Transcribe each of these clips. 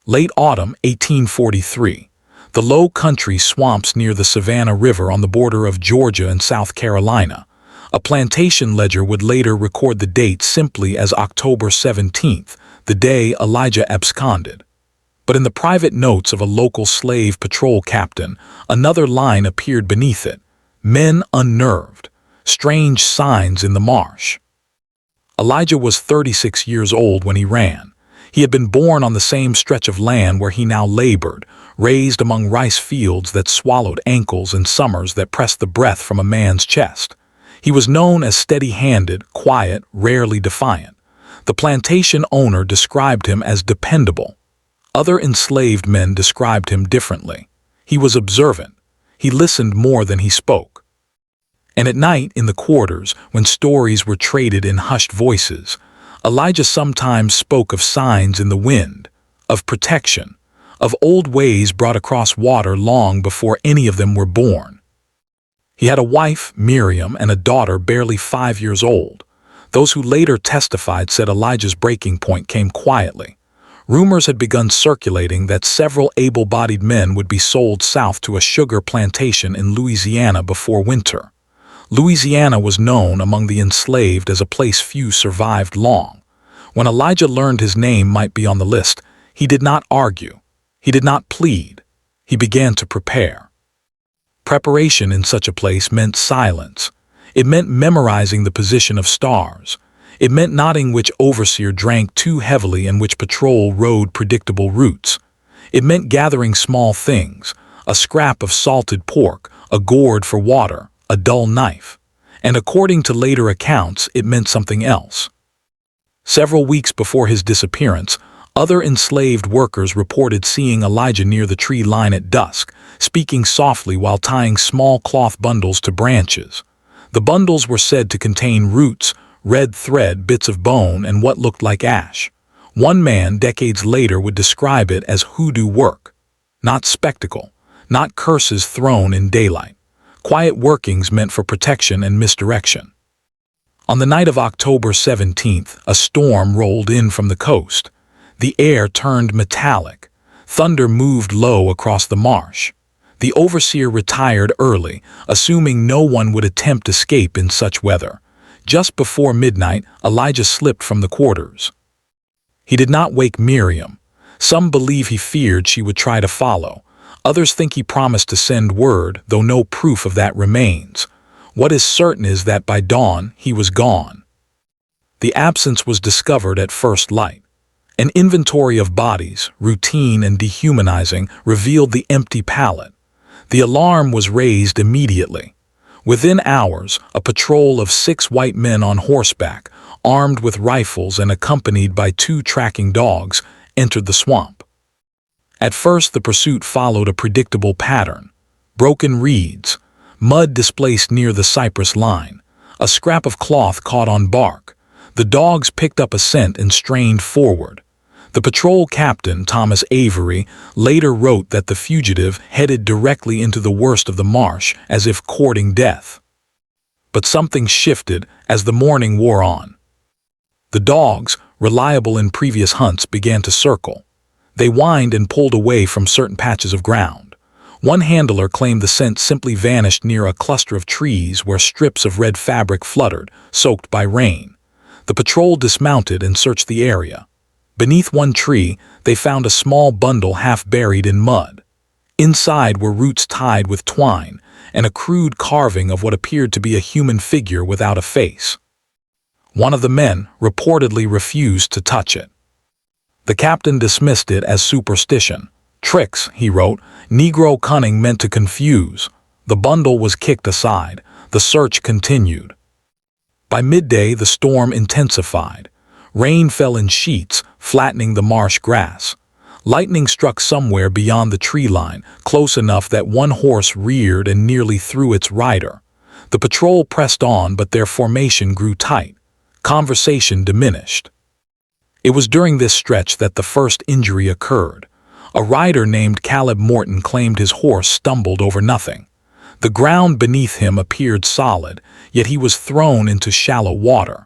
Late autumn 1843. The low country swamps near the Savannah River on the border of Georgia and South Carolina. A plantation ledger would later record the date simply as October 17th, the day Elijah absconded. But in the private notes of a local slave patrol captain, another line appeared beneath it: men unnerved, strange signs in the marsh. Elijah was 36 years old when he ran. He had been born on the same stretch of land where he now labored, raised among rice fields that swallowed ankles and summers that pressed the breath from a man's chest. He was known as steady-handed, quiet, rarely defiant. The plantation owner described him as dependable. Other enslaved men described him differently. He was observant. He listened more than he spoke. And at night, in the quarters, when stories were traded in hushed voices, Elijah sometimes spoke of signs in the wind, of protection, of old ways brought across water long before any of them were born. He had a wife, Miriam, and a daughter barely 5 years old. Those who later testified said Elijah's breaking point came quietly. Rumors had begun circulating that several able-bodied men would be sold south to a sugar plantation in Louisiana before winter. Louisiana was known among the enslaved as a place few survived long. When Elijah learned his name might be on the list, he did not argue. He did not plead. He began to prepare. Preparation in such a place meant silence. It meant memorizing the position of stars. It meant noting which overseer drank too heavily and which patrol rode predictable routes. It meant gathering small things: a scrap of salted pork, a gourd for water, a dull knife. And according to later accounts, it meant something else. Several weeks before his disappearance, other enslaved workers reported seeing Elijah near the tree line at dusk, speaking softly while tying small cloth bundles to branches. The bundles were said to contain roots, red thread, bits of bone, and what looked like ash. One man, decades later, would describe it as hoodoo work. Not spectacle, not curses thrown in daylight. Quiet workings meant for protection and misdirection. On the night of October 17th, a storm rolled in from the coast. The air turned metallic. Thunder moved low across the marsh. The overseer retired early, assuming no one would attempt escape in such weather. Just before midnight, Elijah slipped from the quarters. He did not wake Miriam. Some believe he feared she would try to follow. Others think he promised to send word, though no proof of that remains. What is certain is that by dawn, he was gone. The absence was discovered at first light. An inventory of bodies, routine and dehumanizing, revealed the empty pallet. The alarm was raised immediately. Within hours, a patrol of 6 white men on horseback, armed with rifles and accompanied by 2 tracking dogs, entered the swamp. At first, the pursuit followed a predictable pattern: broken reeds, mud displaced near the cypress line, a scrap of cloth caught on bark. The dogs picked up a scent and strained forward. The patrol captain, Thomas Avery, later wrote that the fugitive headed directly into the worst of the marsh, as if courting death. But something shifted as the morning wore on. The dogs, reliable in previous hunts, began to circle. They whined and pulled away from certain patches of ground. One handler claimed the scent simply vanished near a cluster of trees where strips of red fabric fluttered, soaked by rain. The patrol dismounted and searched the area. Beneath one tree, they found a small bundle half buried in mud. Inside were roots tied with twine and a crude carving of what appeared to be a human figure without a face. One of the men reportedly refused to touch it. The captain dismissed it as superstition. "Tricks," he wrote, "Negro cunning meant to confuse." The bundle was kicked aside. The search continued. By midday, the storm intensified. Rain fell in sheets, flattening the marsh grass. Lightning struck somewhere beyond the tree line, close enough that one horse reared and nearly threw its rider. The patrol pressed on, but their formation grew tight. Conversation diminished. It was during this stretch that the first injury occurred. A rider named Caleb Morton claimed his horse stumbled over nothing. The ground beneath him appeared solid, yet he was thrown into shallow water.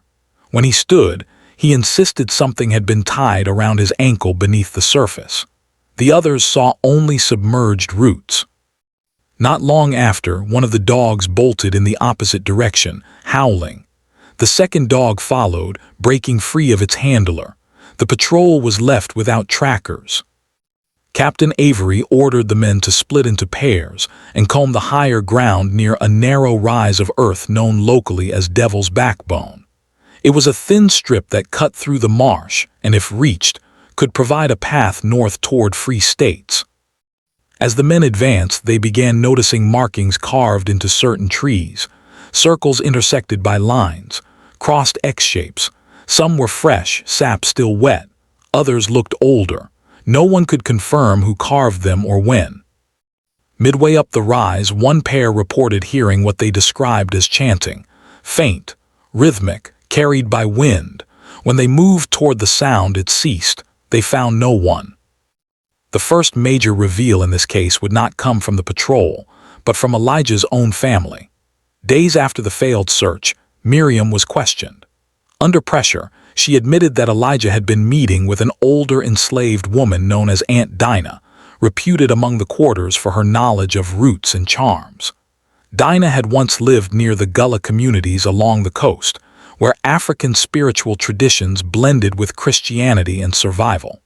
When he stood, he insisted something had been tied around his ankle beneath the surface. The others saw only submerged roots. Not long after, one of the dogs bolted in the opposite direction, howling. The second dog followed, breaking free of its handler. The patrol was left without trackers. Captain Avery ordered the men to split into pairs and comb the higher ground near a narrow rise of earth known locally as Devil's Backbone. It was a thin strip that cut through the marsh and, if reached, could provide a path north toward free states. As the men advanced, they began noticing markings carved into certain trees, circles intersected by lines, crossed X-shapes. Some were fresh, sap still wet. Others looked older. No one could confirm who carved them or when. Midway up the rise, one pair reported hearing what they described as chanting, faint, rhythmic, carried by wind. When they moved toward the sound, it ceased. They found no one. The first major reveal in this case would not come from the patrol, but from Elijah's own family. Days after the failed search, Miriam was questioned. Under pressure, she admitted that Elijah had been meeting with an older enslaved woman known as Aunt Dinah, reputed among the quarters for her knowledge of roots and charms. Dinah had once lived near the Gullah communities along the coast, where African spiritual traditions blended with Christianity and survival.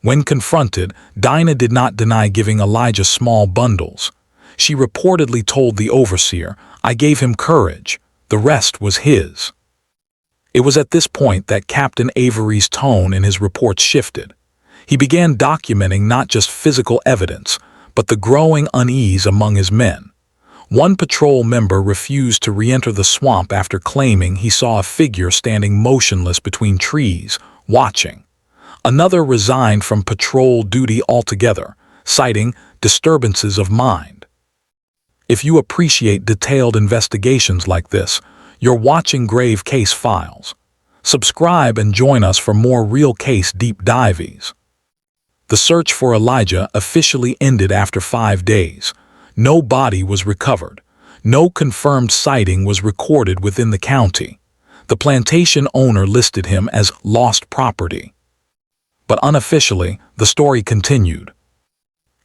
When confronted, Dinah did not deny giving Elijah small bundles. She reportedly told the overseer, "I gave him courage. The rest was his." It was at this point that Captain Avery's tone in his report shifted. He began documenting not just physical evidence, but the growing unease among his men. One patrol member refused to re-enter the swamp after claiming he saw a figure standing motionless between trees, watching. Another resigned from patrol duty altogether, citing disturbances of mind. If you appreciate detailed investigations like this, you're watching Grave Case Files. Subscribe and join us for more real case deep dives. The search for Elijah officially ended after 5 days. No body was recovered. No confirmed sighting was recorded within the county. The plantation owner listed him as lost property. But unofficially, the story continued.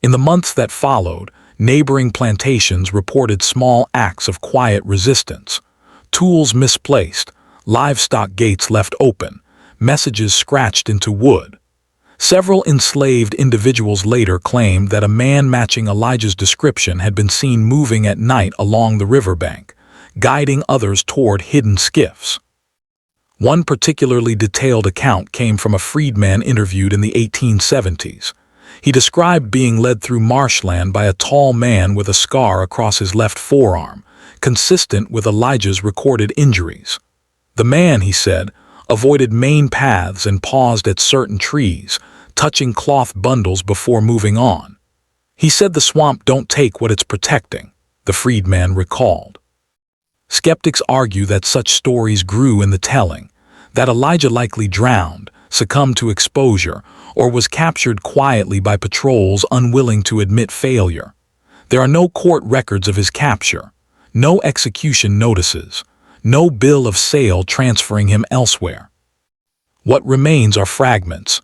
In the months that followed, neighboring plantations reported small acts of quiet resistance. Tools misplaced, livestock gates left open, messages scratched into wood. Several enslaved individuals later claimed that a man matching Elijah's description had been seen moving at night along the riverbank, guiding others toward hidden skiffs. One particularly detailed account came from a freedman interviewed in the 1870s. He described being led through marshland by a tall man with a scar across his left forearm, consistent with Elijah's recorded injuries. The man, he said, avoided main paths and paused at certain trees, touching cloth bundles before moving on. He said the swamp don't take what it's protecting, the freedman recalled. Skeptics argue that such stories grew in the telling, that Elijah likely drowned, succumbed to exposure, or was captured quietly by patrols unwilling to admit failure. There are no court records of his capture, no execution notices, no bill of sale transferring him elsewhere. What remains are fragments.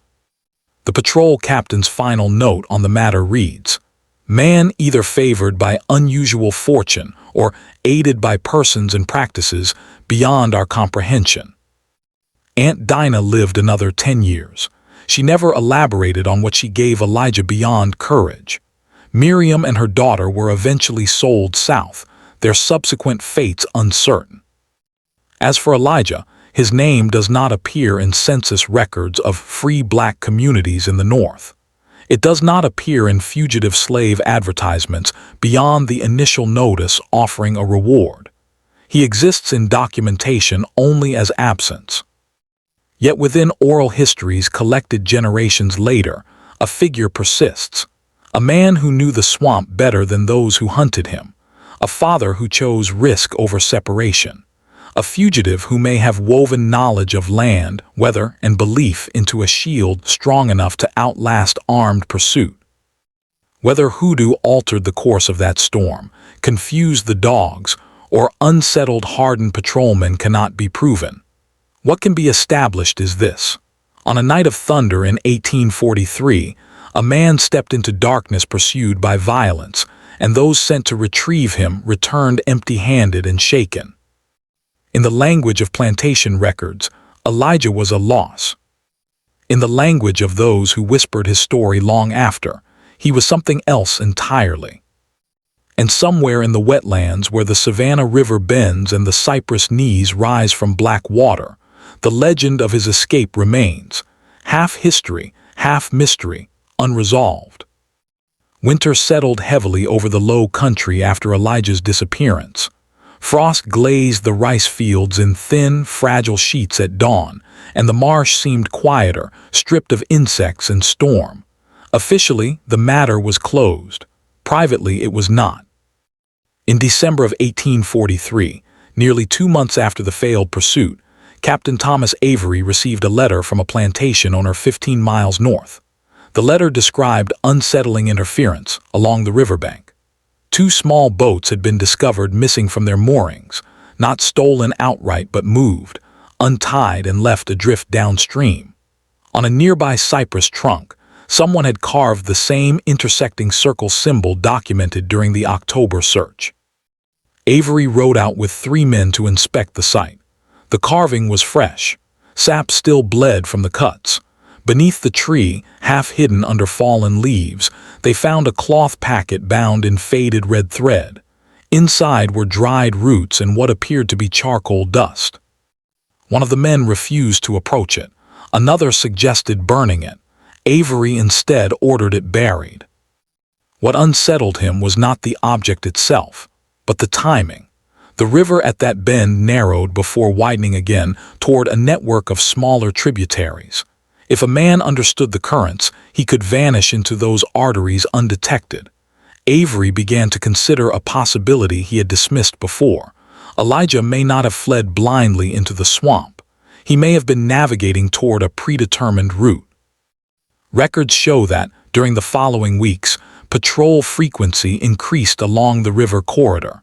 The patrol captain's final note on the matter reads, "Man either favored by unusual fortune or aided by persons and practices beyond our comprehension." Aunt Dinah lived another 10 years. She never elaborated on what she gave Elijah beyond courage. Miriam and her daughter were eventually sold south, their subsequent fates uncertain. As for Elijah, his name does not appear in census records of free black communities in the North. It does not appear in fugitive slave advertisements beyond the initial notice offering a reward. He exists in documentation only as absence. Yet within oral histories collected generations later, a figure persists. A man who knew the swamp better than those who hunted him. A father who chose risk over separation. A fugitive who may have woven knowledge of land, weather, and belief into a shield strong enough to outlast armed pursuit. Whether Hoodoo altered the course of that storm, confused the dogs, or unsettled hardened patrolmen cannot be proven. What can be established is this. On a night of thunder in 1843, A man stepped into darkness pursued by violence, and those sent to retrieve him returned empty-handed and shaken. In the language of plantation records, Elijah was a loss. In the language of those who whispered his story long after, he was something else entirely. And somewhere in the wetlands where the Savannah River bends and the cypress knees rise from black water, the legend of his escape remains, half history, half mystery, unresolved. Winter settled heavily over the low country after Elijah's disappearance. Frost glazed the rice fields in thin, fragile sheets at dawn, and the marsh seemed quieter, stripped of insects and storm. Officially, the matter was closed. Privately, it was not. In December of 1843, nearly 2 months after the failed pursuit, Captain Thomas Avery received a letter from a plantation owner 15 miles north. The letter described unsettling interference along the riverbank. 2 small boats had been discovered missing from their moorings, not stolen outright but moved, untied and left adrift downstream. On a nearby cypress trunk, someone had carved the same intersecting circle symbol documented during the October search. Avery rode out with 3 men to inspect the site. The carving was fresh. Sap still bled from the cuts. Beneath the tree, half hidden under fallen leaves, they found a cloth packet bound in faded red thread. Inside were dried roots and what appeared to be charcoal dust. One of the men refused to approach it. Another suggested burning it. Avery instead ordered it buried. What unsettled him was not the object itself, but the timing. The river at that bend narrowed before widening again toward a network of smaller tributaries. If a man understood the currents, he could vanish into those arteries undetected. Avery began to consider a possibility he had dismissed before. Elijah may not have fled blindly into the swamp. He may have been navigating toward a predetermined route. Records show that, during the following weeks, patrol frequency increased along the river corridor.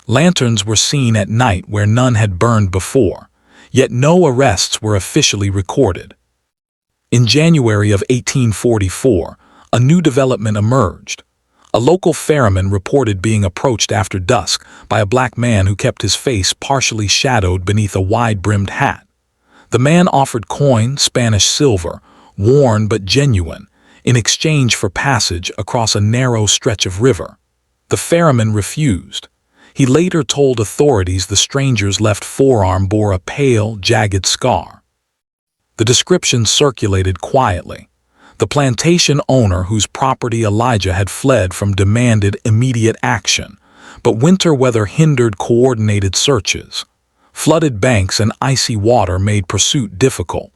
Lanterns were seen at night where none had burned before, yet no arrests were officially recorded. In January of 1844, a new development emerged. A local ferryman reported being approached after dusk by a black man who kept his face partially shadowed beneath a wide-brimmed hat. The man offered coin, Spanish silver, worn but genuine, in exchange for passage across a narrow stretch of river. The ferryman refused. He later told authorities the stranger's left forearm bore a pale, jagged scar. The description circulated quietly. The plantation owner whose property Elijah had fled from demanded immediate action, but winter weather hindered coordinated searches. Flooded banks and icy water made pursuit difficult.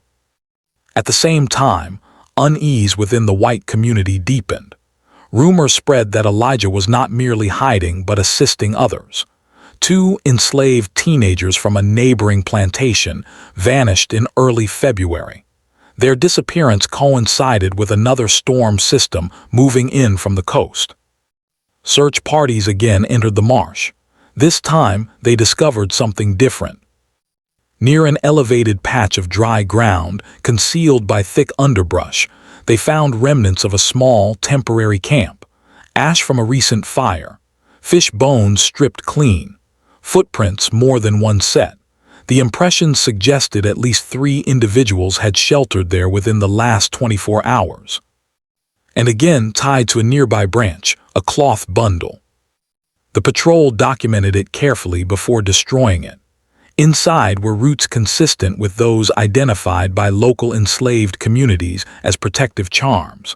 At the same time, unease within the white community deepened. Rumor spread that Elijah was not merely hiding but assisting others. 2 enslaved teenagers from a neighboring plantation vanished in early February. Their disappearance coincided with another storm system moving in from the coast. Search parties again entered the marsh. This time, they discovered something different. Near an elevated patch of dry ground, concealed by thick underbrush, they found remnants of a small, temporary camp, ash from a recent fire, fish bones stripped clean, footprints more than one set. The impressions suggested at least 3 individuals had sheltered there within the last 24 hours. And again tied to a nearby branch, a cloth bundle. The patrol documented it carefully before destroying it. Inside were roots consistent with those identified by local enslaved communities as protective charms.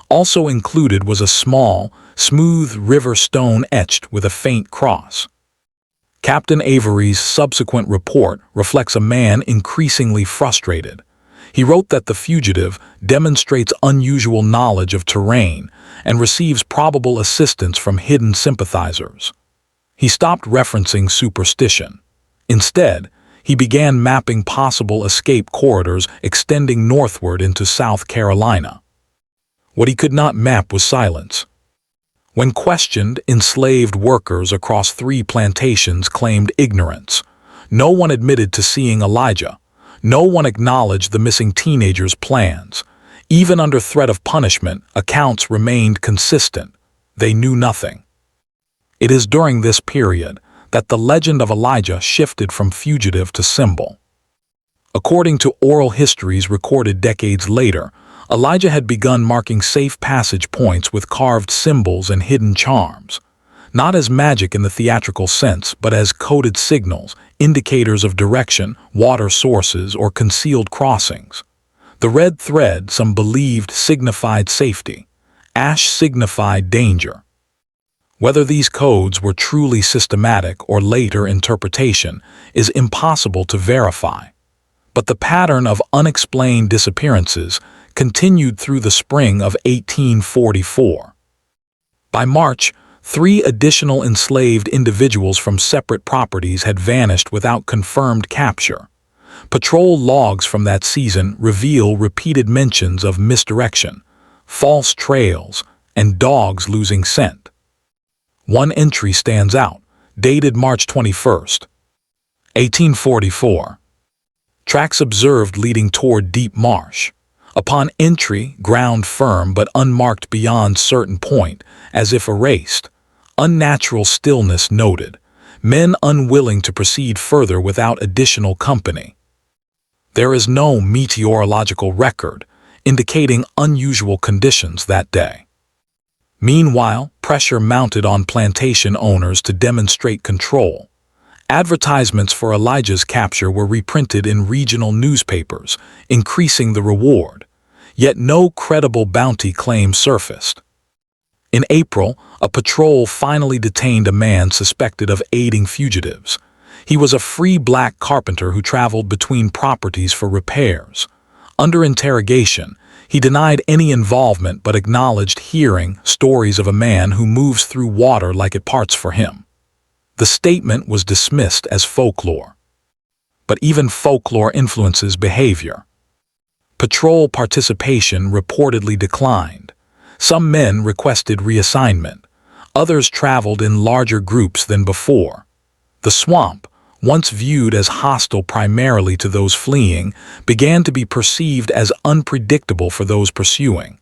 Also included was a small, smooth river stone etched with a faint cross. Captain Avery's subsequent report reflects a man increasingly frustrated. He wrote that the fugitive demonstrates unusual knowledge of terrain and receives probable assistance from hidden sympathizers. He stopped referencing superstition. Instead, he began mapping possible escape corridors extending northward into South Carolina. What he could not map was silence. When questioned, enslaved workers across 3 plantations claimed ignorance. No one admitted to seeing Elijah. No one acknowledged the missing teenager's plans. Even under threat of punishment, accounts remained consistent. They knew nothing. It is during this period that the legend of Elijah shifted from fugitive to symbol. According to oral histories recorded decades later, Elijah had begun marking safe passage points with carved symbols and hidden charms, not as magic in the theatrical sense, but as coded signals, indicators of direction, water sources, or concealed crossings. The red thread, some believed, signified safety. Ash signified danger. Whether these codes were truly systematic or later interpretation is impossible to verify. But the pattern of unexplained disappearances continued through the spring of 1844. By March, 3 additional enslaved individuals from separate properties had vanished without confirmed capture. Patrol logs from that season reveal repeated mentions of misdirection, false trails, and dogs losing scent. One entry stands out, dated March 21st, 1844. Tracks observed leading toward deep marsh. Upon entry, ground firm but unmarked beyond certain point, as if erased. Unnatural stillness noted. Men unwilling to proceed further without additional company. There is no meteorological record indicating unusual conditions that day. Meanwhile, pressure mounted on plantation owners to demonstrate control. Advertisements for Elijah's capture were reprinted in regional newspapers, increasing the reward. Yet no credible bounty claim surfaced. In April, a patrol finally detained a man suspected of aiding fugitives. He was a free black carpenter who traveled between properties for repairs. Under interrogation, he denied any involvement but acknowledged hearing stories of a man who moves through water like it parts for him. The statement was dismissed as folklore. But even folklore influences behavior. Patrol participation reportedly declined. Some men requested reassignment. Others traveled in larger groups than before. The swamp, once viewed as hostile primarily to those fleeing, began to be perceived as unpredictable for those pursuing.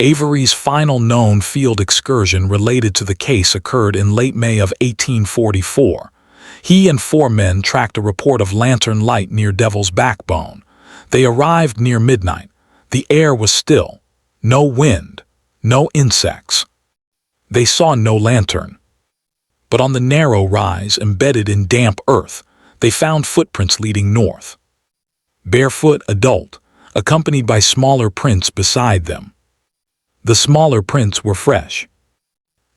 Avery's final known field excursion related to the case occurred in late May of 1844. He and 4 men tracked a report of lantern light near Devil's Backbone. They arrived near midnight. The air was still. No wind. No insects. They saw no lantern. But on the narrow rise embedded in damp earth, they found footprints leading north. Barefoot adult, accompanied by smaller prints beside them. The smaller prints were fresh.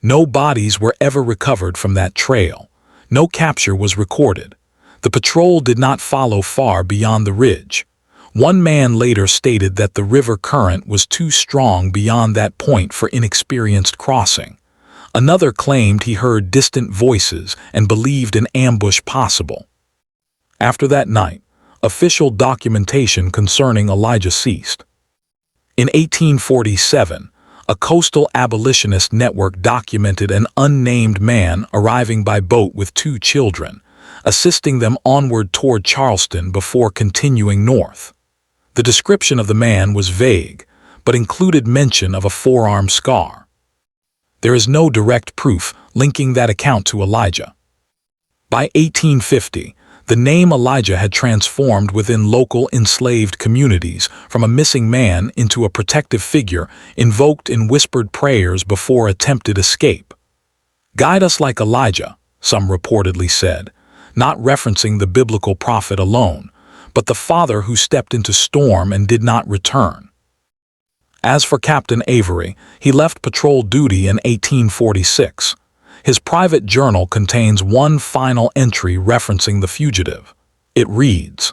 No bodies were ever recovered from that trail. No capture was recorded. The patrol did not follow far beyond the ridge. One man later stated that the river current was too strong beyond that point for inexperienced crossing. Another claimed he heard distant voices and believed an ambush possible. After that night, official documentation concerning Elijah ceased. In 1847, a coastal abolitionist network documented an unnamed man arriving by boat with 2 children, assisting them onward toward Charleston before continuing north. The description of the man was vague, but included mention of a forearm scar. There is no direct proof linking that account to Elijah. By 1850, the name Elijah had transformed within local enslaved communities from a missing man into a protective figure invoked in whispered prayers before attempted escape. "Guide us like Elijah," some reportedly said, not referencing the biblical prophet alone, but the father who stepped into storm and did not return. As for Captain Avery, he left patrol duty in 1846. His private journal contains one final entry referencing the fugitive. It reads,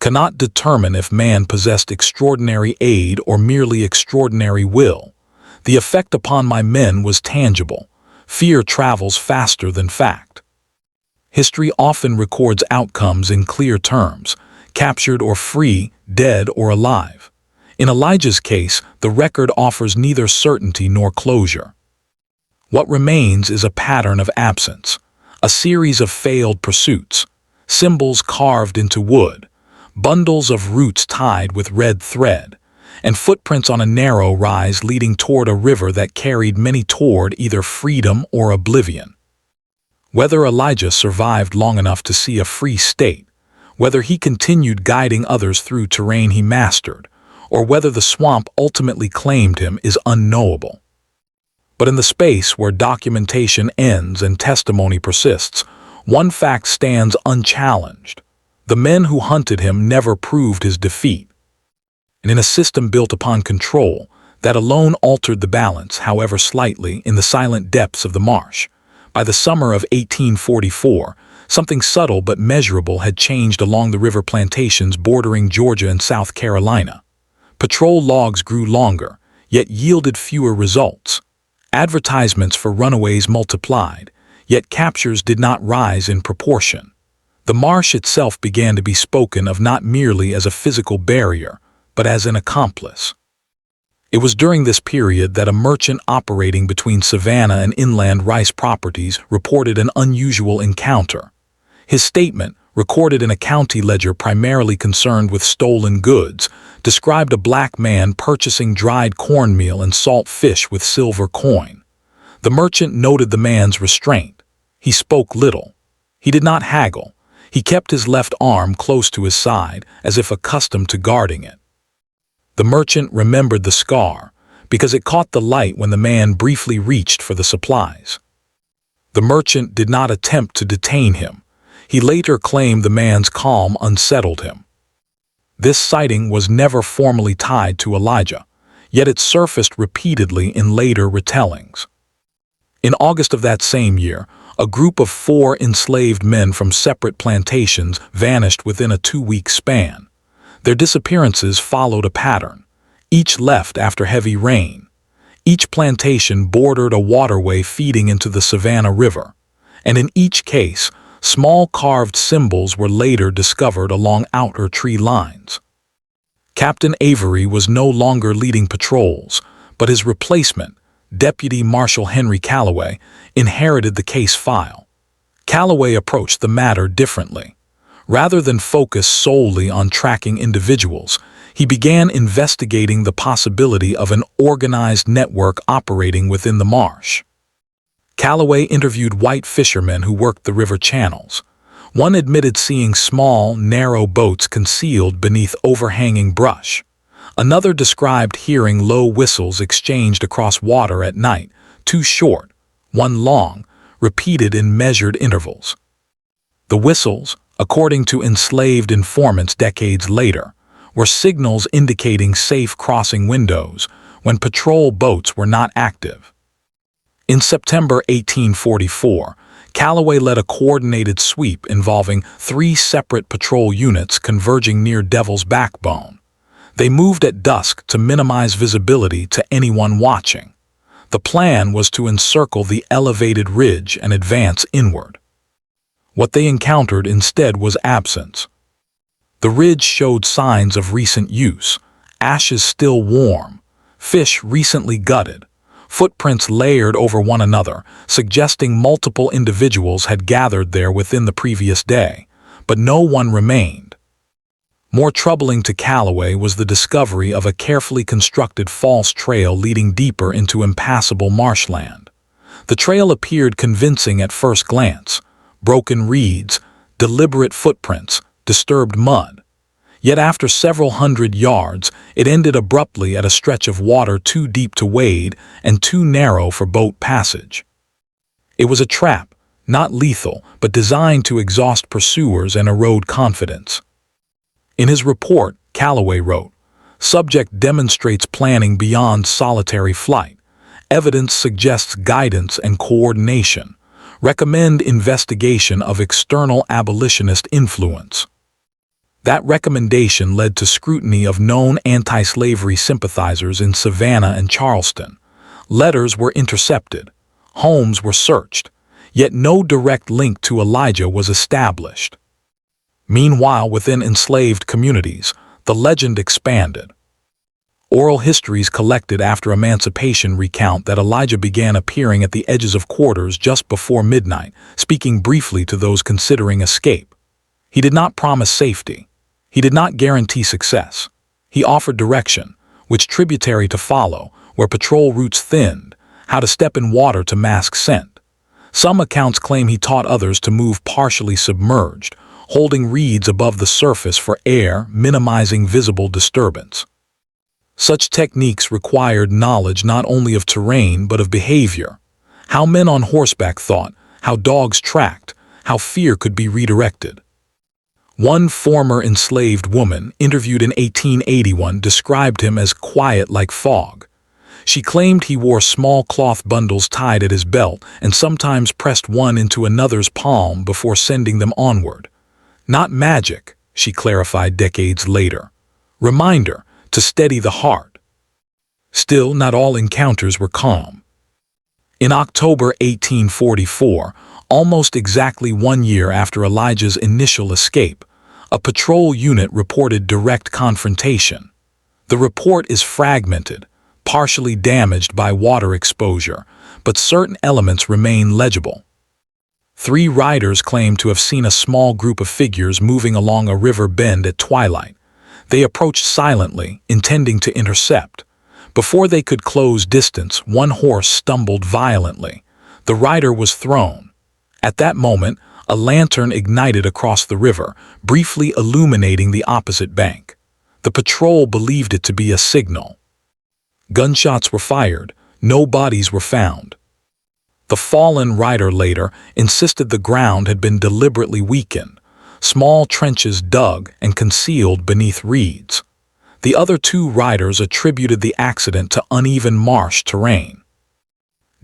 "Cannot determine if man possessed extraordinary aid or merely extraordinary will. The effect upon my men was tangible. Fear travels faster than fact." History often records outcomes in clear terms, captured or free, dead or alive. In Elijah's case, the record offers neither certainty nor closure. What remains is a pattern of absence, a series of failed pursuits, symbols carved into wood, bundles of roots tied with red thread, and footprints on a narrow rise leading toward a river that carried many toward either freedom or oblivion. Whether Elijah survived long enough to see a free state, whether he continued guiding others through terrain he mastered, or whether the swamp ultimately claimed him is unknowable. But in the space where documentation ends and testimony persists, one fact stands unchallenged. The men who hunted him never proved his defeat. And in a system built upon control, that alone altered the balance, however slightly, in the silent depths of the marsh. By the summer of 1844, something subtle but measurable had changed along the river plantations bordering Georgia and South Carolina. Patrol logs grew longer, yet yielded fewer results. Advertisements for runaways multiplied, yet captures did not rise in proportion. The marsh itself began to be spoken of not merely as a physical barrier, but as an accomplice. It was during this period that a merchant operating between Savannah and inland rice properties reported an unusual encounter. His statement, recorded in a county ledger primarily concerned with stolen goods, described a black man purchasing dried cornmeal and salt fish with silver coin. The merchant noted the man's restraint. He spoke little. He did not haggle. He kept his left arm close to his side, as if accustomed to guarding it. The merchant remembered the scar, because it caught the light when the man briefly reached for the supplies. The merchant did not attempt to detain him. He later claimed the man's calm unsettled him. This sighting was never formally tied to Elijah, yet it surfaced repeatedly in later retellings. In August of that same year, a group of 4 enslaved men from separate plantations vanished within a 2-week span. Their disappearances followed a pattern. Each left after heavy rain. Each plantation bordered a waterway feeding into the Savannah River, and in each case, small carved symbols were later discovered along outer tree lines. Captain Avery was no longer leading patrols, but his replacement, Deputy Marshal Henry Calloway, inherited the case file. Calloway approached the matter differently. Rather than focus solely on tracking individuals, he began investigating the possibility of an organized network operating within the marsh. Calloway interviewed white fishermen who worked the river channels. One admitted seeing small, narrow boats concealed beneath overhanging brush. Another described hearing low whistles exchanged across water at night, 2 short, 1 long, repeated in measured intervals. The whistles, according to enslaved informants decades later, were signals indicating safe crossing windows when patrol boats were not active. In September 1844, Calloway led a coordinated sweep involving 3 separate patrol units converging near Devil's Backbone. They moved at dusk to minimize visibility to anyone watching. The plan was to encircle the elevated ridge and advance inward. What they encountered instead was absence. The ridge showed signs of recent use, ashes still warm, fish recently gutted, footprints layered over one another, suggesting multiple individuals had gathered there within the previous day, but no one remained. More troubling to Calloway was the discovery of a carefully constructed false trail leading deeper into impassable marshland. The trail appeared convincing at first glance: broken reeds, deliberate footprints, disturbed mud. Yet after several hundred yards, it ended abruptly at a stretch of water too deep to wade and too narrow for boat passage. It was a trap, not lethal, but designed to exhaust pursuers and erode confidence. In his report, Calloway wrote, "Subject demonstrates planning beyond solitary flight. Evidence suggests guidance and coordination. Recommend investigation of external abolitionist influence." That recommendation led to scrutiny of known anti-slavery sympathizers in Savannah and Charleston. Letters were intercepted. Homes were searched. Yet no direct link to Elijah was established. Meanwhile, within enslaved communities, the legend expanded. Oral histories collected after emancipation recount that Elijah began appearing at the edges of quarters just before midnight, speaking briefly to those considering escape. He did not promise safety. He did not guarantee success. He offered direction, which tributary to follow, where patrol routes thinned, how to step in water to mask scent. Some accounts claim he taught others to move partially submerged, holding reeds above the surface for air, minimizing visible disturbance. Such techniques required knowledge not only of terrain but of behavior, how men on horseback thought, how dogs tracked, how fear could be redirected. One former enslaved woman, interviewed in 1881, described him as quiet like fog. She claimed he wore small cloth bundles tied at his belt and sometimes pressed one into another's palm before sending them onward. Not magic, she clarified decades later. Reminder to steady the heart. Still, not all encounters were calm. In October 1844, almost exactly 1 year after Elijah's initial escape, a patrol unit reported direct confrontation. The report is fragmented, partially damaged by water exposure, but certain elements remain legible. 3 riders claim to have seen a small group of figures moving along a river bend at twilight. They approached silently, intending to intercept. Before they could close distance, one horse stumbled violently. The rider was thrown. At that moment, a lantern ignited across the river, briefly illuminating the opposite bank. The patrol believed it to be a signal. Gunshots were fired. No bodies were found. The fallen rider later insisted the ground had been deliberately weakened, small trenches dug and concealed beneath reeds. The other 2 riders attributed the accident to uneven marsh terrain.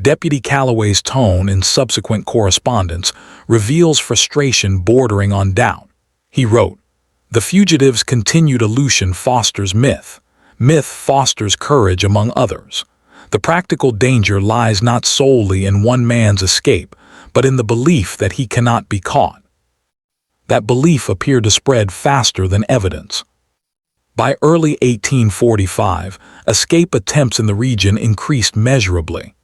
Deputy Calloway's tone in subsequent correspondence reveals frustration bordering on doubt. He wrote, "The fugitive's continued elusion fosters myth. Myth fosters courage among others. The practical danger lies not solely in one man's escape, but in the belief that he cannot be caught." That belief appeared to spread faster than evidence. By early 1845, escape attempts in the region increased measurably.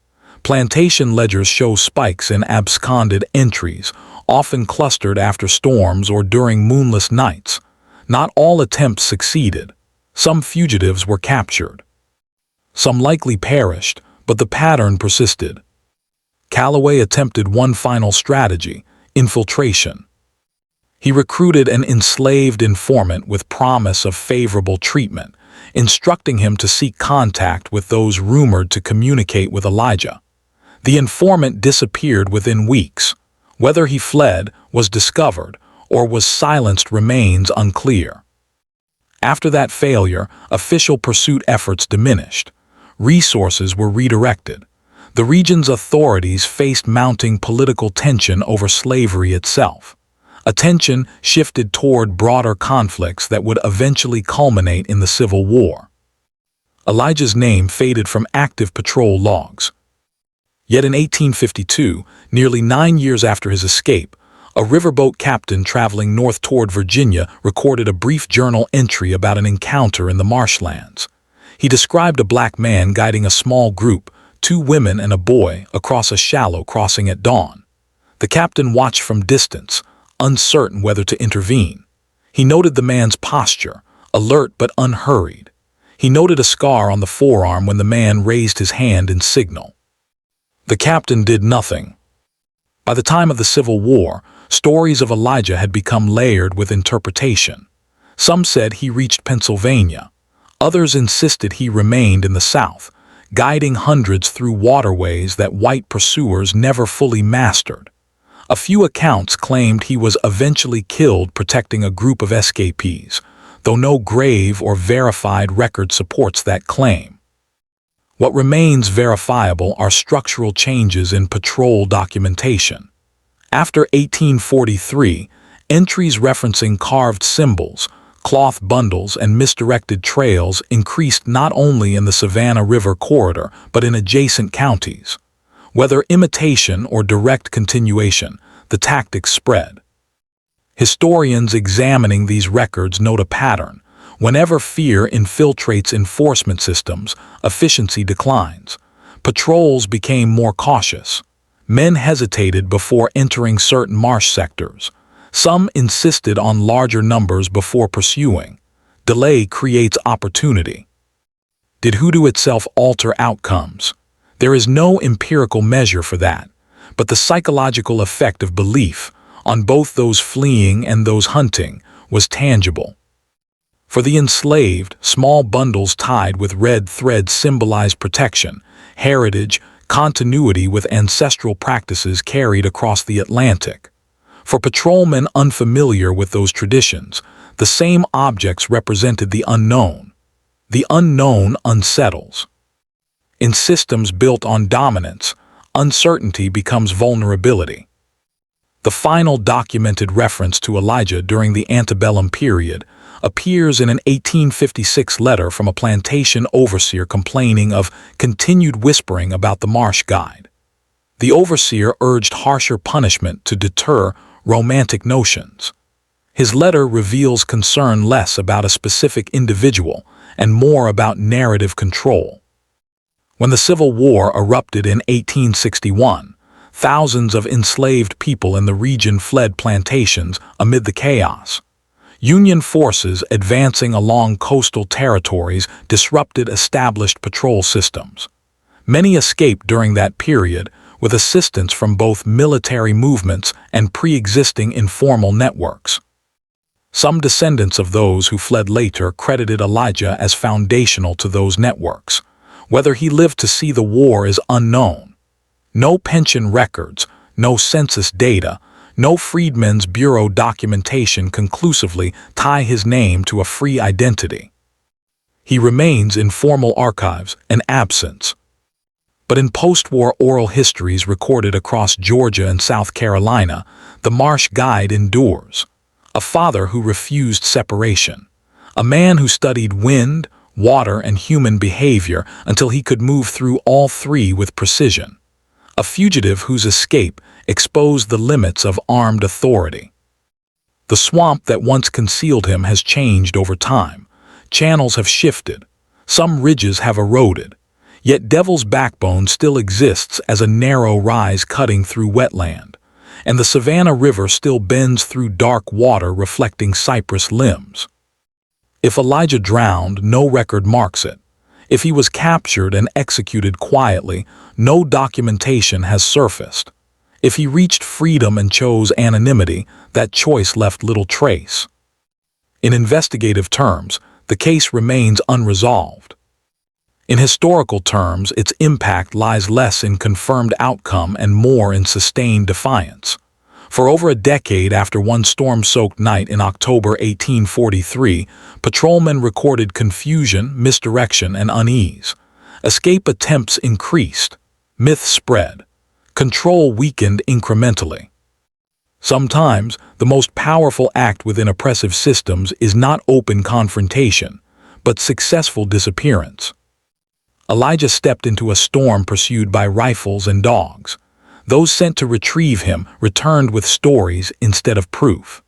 Plantation ledgers show spikes in absconded entries, often clustered after storms or during moonless nights. Not all attempts succeeded. Some fugitives were captured. Some likely perished, but the pattern persisted. Calloway attempted one final strategy: infiltration. He recruited an enslaved informant with promise of favorable treatment, instructing him to seek contact with those rumored to communicate with Elijah. The informant disappeared within weeks. Whether he fled, was discovered, or was silenced remains unclear. After that failure, official pursuit efforts diminished. Resources were redirected. The region's authorities faced mounting political tension over slavery itself. Attention shifted toward broader conflicts that would eventually culminate in the Civil War. Elijah's name faded from active patrol logs. Yet in 1852, nearly 9 years after his escape, a riverboat captain traveling north toward Virginia recorded a brief journal entry about an encounter in the marshlands. He described a black man guiding a small group, 2 women and a boy, across a shallow crossing at dawn. The captain watched from distance, uncertain whether to intervene. He noted the man's posture, alert but unhurried. He noted a scar on the forearm when the man raised his hand in signal. The captain did nothing. By the time of the Civil War, stories of Elijah had become layered with interpretation. Some said he reached Pennsylvania. Others insisted he remained in the South, guiding hundreds through waterways that white pursuers never fully mastered. A few accounts claimed he was eventually killed protecting a group of escapees, though no grave or verified record supports that claim. What remains verifiable are structural changes in patrol documentation. After 1843, entries referencing carved symbols, cloth bundles, and misdirected trails increased not only in the Savannah River corridor but in adjacent counties. Whether imitation or direct continuation, the tactics spread. Historians examining these records note a pattern. Whenever fear infiltrates enforcement systems, efficiency declines. Patrols became more cautious. Men hesitated before entering certain marsh sectors. Some insisted on larger numbers before pursuing. Delay creates opportunity. Did hoodoo itself alter outcomes? There is no empirical measure for that, but the psychological effect of belief on both those fleeing and those hunting was tangible. For the enslaved, small bundles tied with red thread symbolized protection, heritage, continuity with ancestral practices carried across the Atlantic. For patrolmen unfamiliar with those traditions, the same objects represented the unknown. The unknown unsettles. In systems built on dominance, uncertainty becomes vulnerability. The final documented reference to Elijah during the antebellum period appears in an 1856 letter from a plantation overseer complaining of continued whispering about the marsh guide. The overseer urged harsher punishment to deter romantic notions. His letter reveals concern less about a specific individual and more about narrative control. When the Civil War erupted in 1861, thousands of enslaved people in the region fled plantations amid the chaos. Union forces advancing along coastal territories disrupted established patrol systems. Many escaped during that period with assistance from both military movements and pre-existing informal networks. Some descendants of those who fled later credited Elijah as foundational to those networks. Whether he lived to see the war is unknown. No pension records, no census data, no Freedmen's Bureau documentation conclusively tie his name to a free identity. He remains in formal archives, an absence. But in post-war oral histories recorded across Georgia and South Carolina, the marsh guide endures. A father who refused separation. A man who studied wind, water, and human behavior until he could move through all three with precision. A fugitive whose escape exposed the limits of armed authority. The swamp that once concealed him has changed over time. Channels have shifted. Some ridges have eroded. Yet Devil's Backbone still exists as a narrow rise cutting through wetland, and the Savannah River still bends through dark water reflecting cypress limbs. If Elijah drowned, no record marks it. If he was captured and executed quietly, no documentation has surfaced. If he reached freedom and chose anonymity, that choice left little trace. In investigative terms, the case remains unresolved. In historical terms, its impact lies less in confirmed outcome and more in sustained defiance. For over a decade after one storm-soaked night in October 1843, patrolmen recorded confusion, misdirection, and unease. Escape attempts increased. Myths spread. Control weakened incrementally. Sometimes, the most powerful act within oppressive systems is not open confrontation, but successful disappearance. Elijah stepped into a storm pursued by rifles and dogs. Those sent to retrieve him returned with stories instead of proof.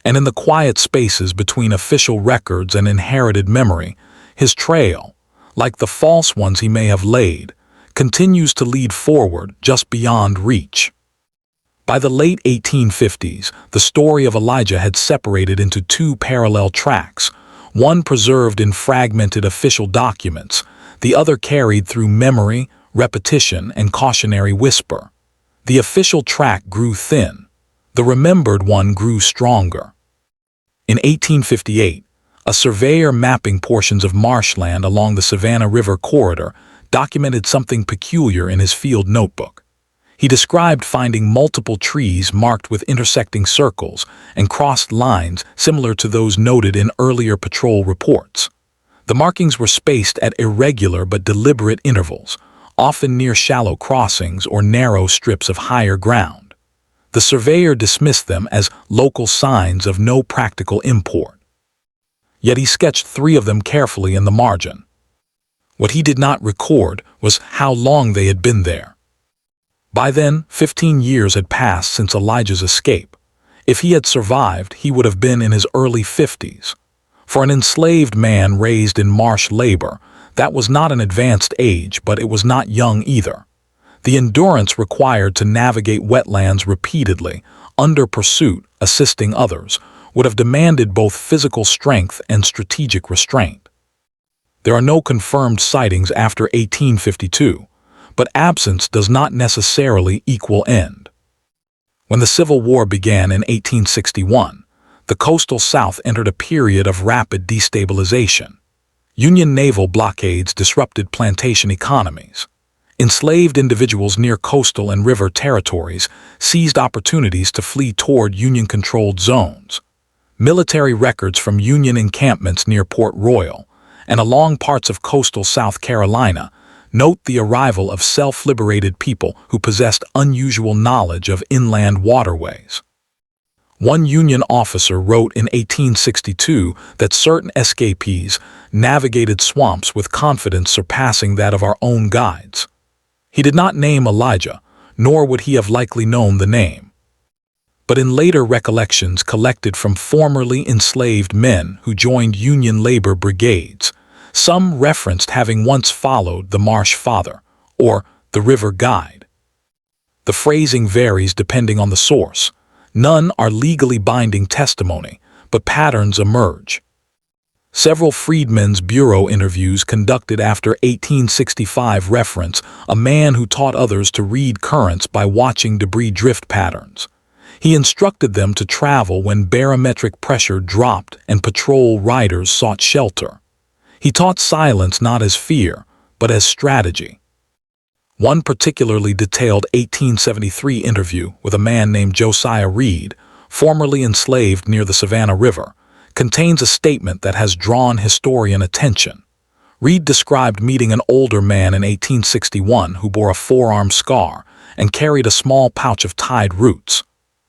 And in the quiet spaces between official records and inherited memory, his trail, like the false ones he may have laid, continues to lead forward just beyond reach. By the late 1850s, the story of Elijah had separated into two parallel tracks, one preserved in fragmented official documents, the other carried through memory, repetition, and cautionary whisper. The official track grew thin. The remembered one grew stronger. In 1858, a surveyor mapping portions of marshland along the Savannah River corridor documented something peculiar in his field notebook. He described finding multiple trees marked with intersecting circles and crossed lines similar to those noted in earlier patrol reports. The markings were spaced at irregular but deliberate intervals, often near shallow crossings or narrow strips of higher ground. The surveyor dismissed them as local signs of no practical import. Yet he sketched 3 of them carefully in the margin. What he did not record was how long they had been there. By then, 15 years had passed since Elijah's escape. If he had survived, he would have been in his early 50s. For an enslaved man raised in marsh labor, that was not an advanced age, but it was not young either. The endurance required to navigate wetlands repeatedly, under pursuit, assisting others, would have demanded both physical strength and strategic restraint. There are no confirmed sightings after 1852, but absence does not necessarily equal end. When the Civil War began in 1861, the coastal South entered a period of rapid destabilization. Union naval blockades disrupted plantation economies. Enslaved individuals near coastal and river territories seized opportunities to flee toward Union-controlled zones. Military records from Union encampments near Port Royal and along parts of coastal South Carolina note the arrival of self-liberated people who possessed unusual knowledge of inland waterways. One Union officer wrote in 1862 that certain escapees navigated swamps with confidence surpassing that of our own guides. He did not name Elijah, nor would he have likely known the name. But in later recollections collected from formerly enslaved men who joined Union labor brigades, some referenced having once followed the Marsh Father, or the River Guide. The phrasing varies depending on the source. None are legally binding testimony, but patterns emerge. Several Freedmen's Bureau interviews conducted after 1865 reference a man who taught others to read currents by watching debris drift patterns. He instructed them to travel when barometric pressure dropped and patrol riders sought shelter. He taught silence not as fear, but as strategy. One particularly detailed 1873 interview with a man named Josiah Reed, formerly enslaved near the Savannah River, contains a statement that has drawn historian attention. Reed described meeting an older man in 1861 who bore a forearm scar and carried a small pouch of tied roots.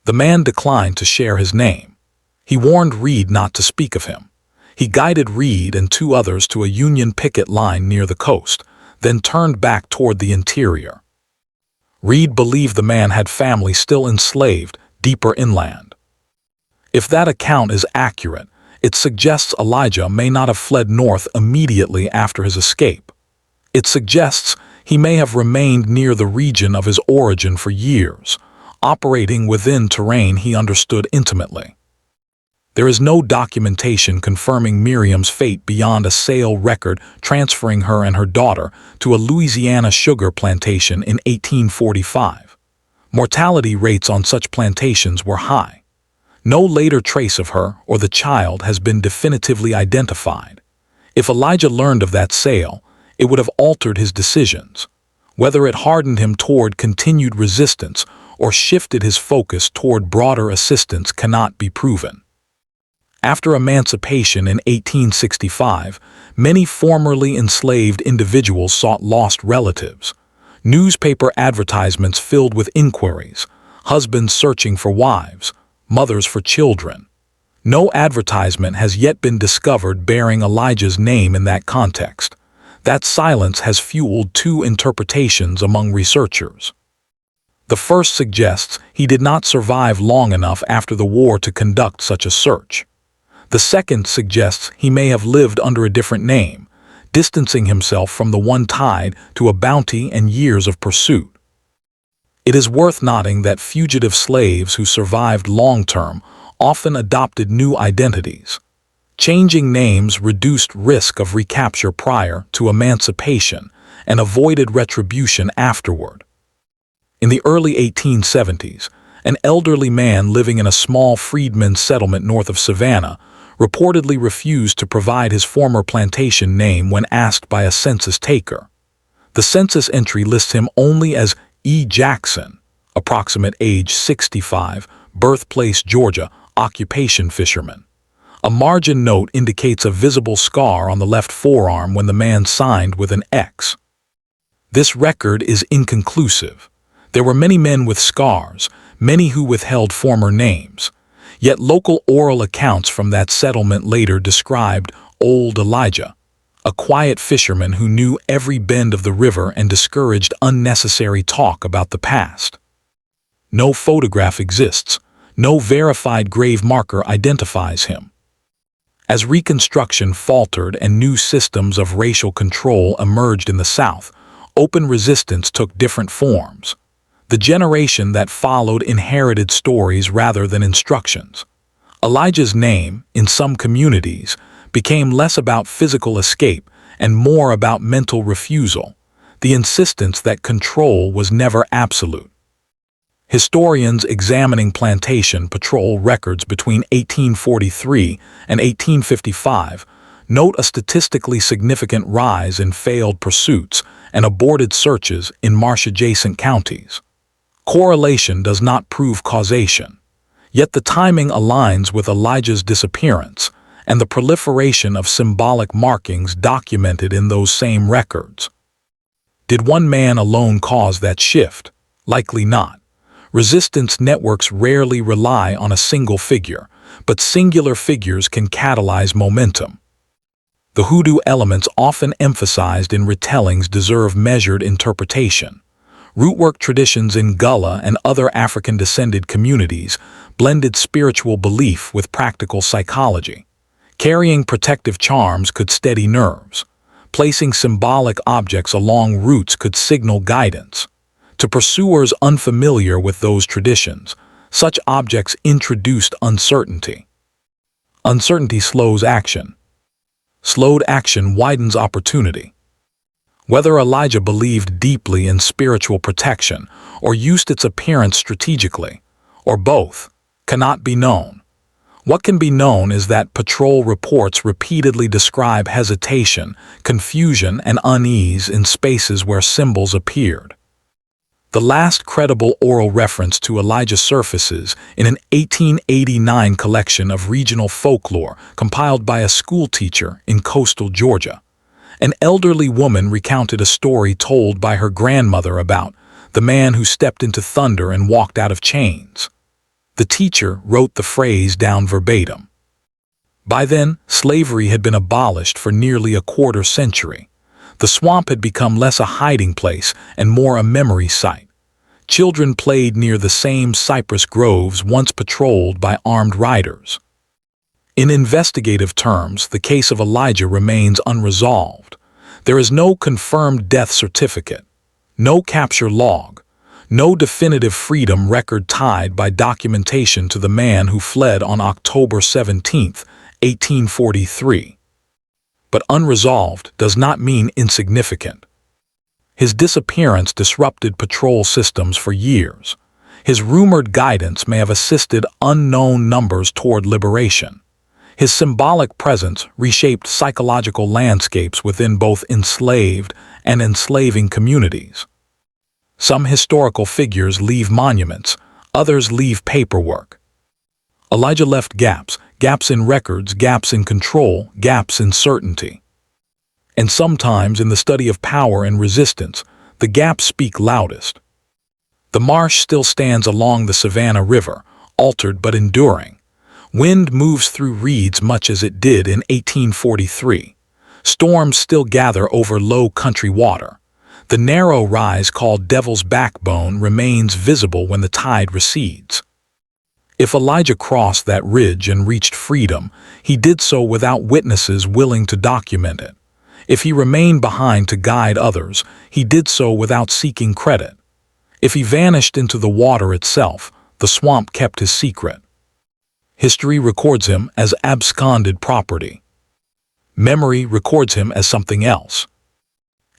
The man declined to share his name. He warned Reed not to speak of him. He guided Reed and two others to a Union picket line near the coast, then turned back toward the interior. Reed believed the man had family still enslaved deeper inland. If that account is accurate, it suggests Elijah may not have fled north immediately after his escape. It suggests he may have remained near the region of his origin for years, operating within terrain he understood intimately. There is no documentation confirming Miriam's fate beyond a sale record transferring her and her daughter to a Louisiana sugar plantation in 1845. Mortality rates on such plantations were high. No later trace of her or the child has been definitively identified. If Elijah learned of that sale, it would have altered his decisions. Whether it hardened him toward continued resistance or shifted his focus toward broader assistance cannot be proven. After emancipation in 1865, many formerly enslaved individuals sought lost relatives. Newspaper advertisements filled with inquiries, husbands searching for wives, mothers for children. No advertisement has yet been discovered bearing Elijah's name in that context. That silence has fueled two interpretations among researchers. The first suggests he did not survive long enough after the war to conduct such a search. The second suggests he may have lived under a different name, distancing himself from the one tied to a bounty and years of pursuit. It is worth noting that fugitive slaves who survived long-term often adopted new identities. Changing names reduced risk of recapture prior to emancipation and avoided retribution afterward. In the early 1870s, an elderly man living in a small freedmen's settlement north of Savannah reportedly refused to provide his former plantation name when asked by a census taker. The census entry lists him only as E. Jackson, approximate age 65, birthplace Georgia, occupation fisherman. A margin note indicates a visible scar on the left forearm when the man signed with an X. This record is inconclusive. There were many men with scars, many who withheld former names. Yet local oral accounts from that settlement later described Old Elijah, a quiet fisherman who knew every bend of the river and discouraged unnecessary talk about the past. No photograph exists. No verified grave marker identifies him. As Reconstruction faltered and new systems of racial control emerged in the South, open resistance took different forms. The generation that followed inherited stories rather than instructions. Elijah's name, in some communities, became less about physical escape and more about mental refusal, the insistence that control was never absolute. Historians examining plantation patrol records between 1843 and 1855 note a statistically significant rise in failed pursuits and aborted searches in marsh-adjacent counties. Correlation does not prove causation, yet the timing aligns with Elijah's disappearance and the proliferation of symbolic markings documented in those same records. Did one man alone cause that shift? Likely not. Resistance networks rarely rely on a single figure, but singular figures can catalyze momentum. The hoodoo elements often emphasized in retellings deserve measured interpretation. Rootwork traditions in Gullah and other African-descended communities blended spiritual belief with practical psychology. Carrying protective charms could steady nerves. Placing symbolic objects along routes could signal guidance. To pursuers unfamiliar with those traditions, such objects introduced uncertainty. Uncertainty slows action. Slowed action widens opportunity. Whether Elijah believed deeply in spiritual protection or used its appearance strategically, or both, cannot be known. What can be known is that patrol reports repeatedly describe hesitation, confusion, and unease in spaces where symbols appeared. The last credible oral reference to Elijah surfaces in an 1889 collection of regional folklore compiled by a schoolteacher in coastal Georgia. An elderly woman recounted a story told by her grandmother about the man who stepped into thunder and walked out of chains. The teacher wrote the phrase down verbatim. By then, slavery had been abolished for nearly a quarter century. The swamp had become less a hiding place and more a memory site. Children played near the same cypress groves once patrolled by armed riders. In investigative terms, the case of Elijah remains unresolved. There is no confirmed death certificate, no capture log, no definitive freedom record tied by documentation to the man who fled on October 17, 1843. But unresolved does not mean insignificant. His disappearance disrupted patrol systems for years. His rumored guidance may have assisted unknown numbers toward liberation. His symbolic presence reshaped psychological landscapes within both enslaved and enslaving communities. Some historical figures leave monuments, others leave paperwork. Elijah left gaps, gaps in records, gaps in control, gaps in certainty. And sometimes in the study of power and resistance, the gaps speak loudest. The marsh still stands along the Savannah River, altered but enduring. Wind moves through reeds much as it did in 1843. Storms still gather over low country water. The narrow rise called Devil's Backbone remains visible when the tide recedes. If Elijah crossed that ridge and reached freedom, he did so without witnesses willing to document it. If he remained behind to guide others, he did so without seeking credit. If he vanished into the water itself, the swamp kept his secret. History records him as absconded property. Memory records him as something else.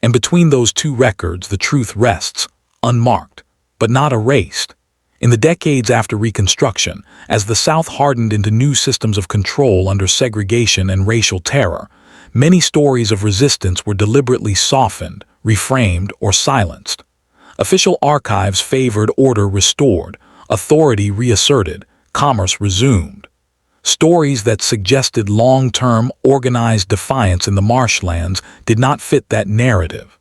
And between those two records, the truth rests, unmarked, but not erased. In the decades after Reconstruction, as the South hardened into new systems of control under segregation and racial terror, many stories of resistance were deliberately softened, reframed, or silenced. Official archives favored order restored, authority reasserted, commerce resumed. Stories that suggested long-term, organized defiance in the marshlands did not fit that narrative.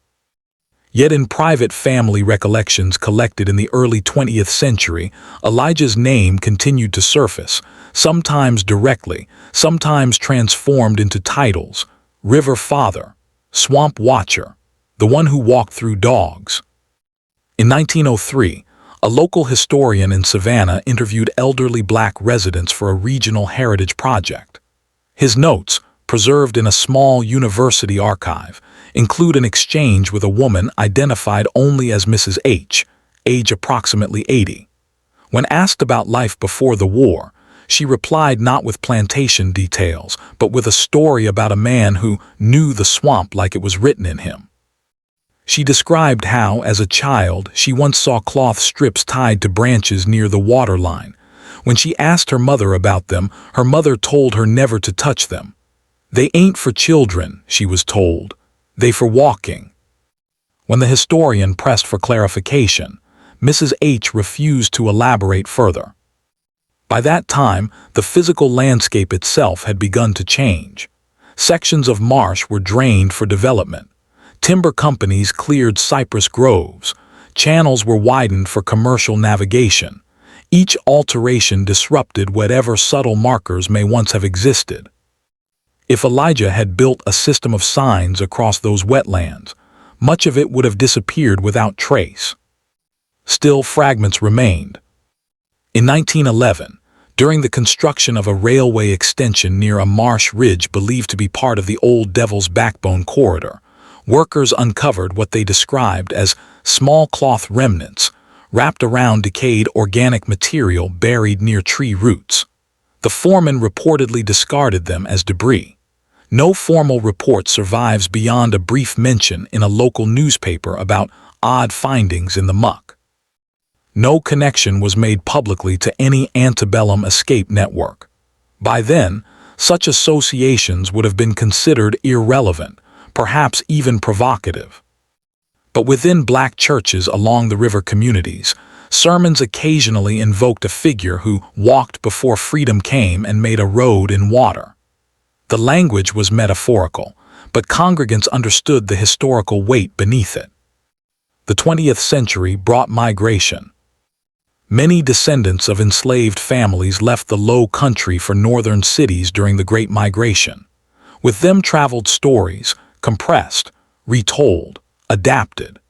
Yet in private family recollections collected in the early 20th century, Elijah's name continued to surface, sometimes directly, sometimes transformed into titles: River Father, Swamp Watcher, the one who walked through dogs. In 1903, a local historian in Savannah interviewed elderly black residents for a regional heritage project. His notes, preserved in a small university archive, include an exchange with a woman identified only as Mrs. H, age approximately 80. When asked about life before the war, She replied not with plantation details, but with a story about a man who knew the swamp like it was written in him. She described how, as a child, she once saw cloth strips tied to branches near the water line. When she asked her mother about them, her mother told her never to touch them. "They ain't for children," she was told. "They for walking." When the historian pressed for clarification, Mrs. H refused to elaborate further. By that time, the physical landscape itself had begun to change. Sections of marsh were drained for development. Timber companies cleared cypress groves. Channels were widened for commercial navigation. Each alteration disrupted whatever subtle markers may once have existed. If Elijah had built a system of signs across those wetlands, much of it would have disappeared without trace. Still, fragments remained. In 1911, during the construction of a railway extension near a marsh ridge believed to be part of the old Devil's Backbone corridor, workers uncovered what they described as small cloth remnants wrapped around decayed organic material buried near tree roots. The foreman reportedly discarded them as debris. No formal report survives beyond a brief mention in a local newspaper about odd findings in the muck. No connection was made publicly to any antebellum escape network. By then, such associations would have been considered irrelevant, perhaps even provocative. But within black churches along the river communities, sermons occasionally invoked a figure who walked before freedom came and made a road in water. The language was metaphorical, but congregants understood the historical weight beneath it. The 20th century brought migration. Many descendants of enslaved families left the low country for northern cities during the Great Migration. With them traveled stories, compressed, retold, adapted.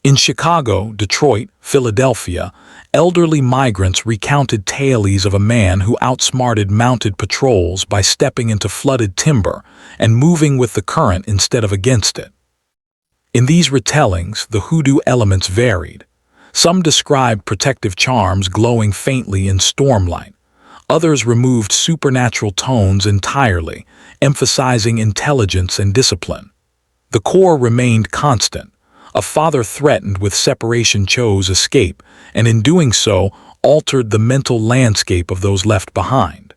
In Chicago, Detroit, Philadelphia, elderly migrants recounted tales of a man who outsmarted mounted patrols by stepping into flooded timber and moving with the current instead of against it. In these retellings, the hoodoo elements varied. Some described protective charms glowing faintly in stormlight. Others removed supernatural tones entirely, emphasizing intelligence and discipline. The core remained constant. A father threatened with separation chose escape, and in doing so, altered the mental landscape of those left behind.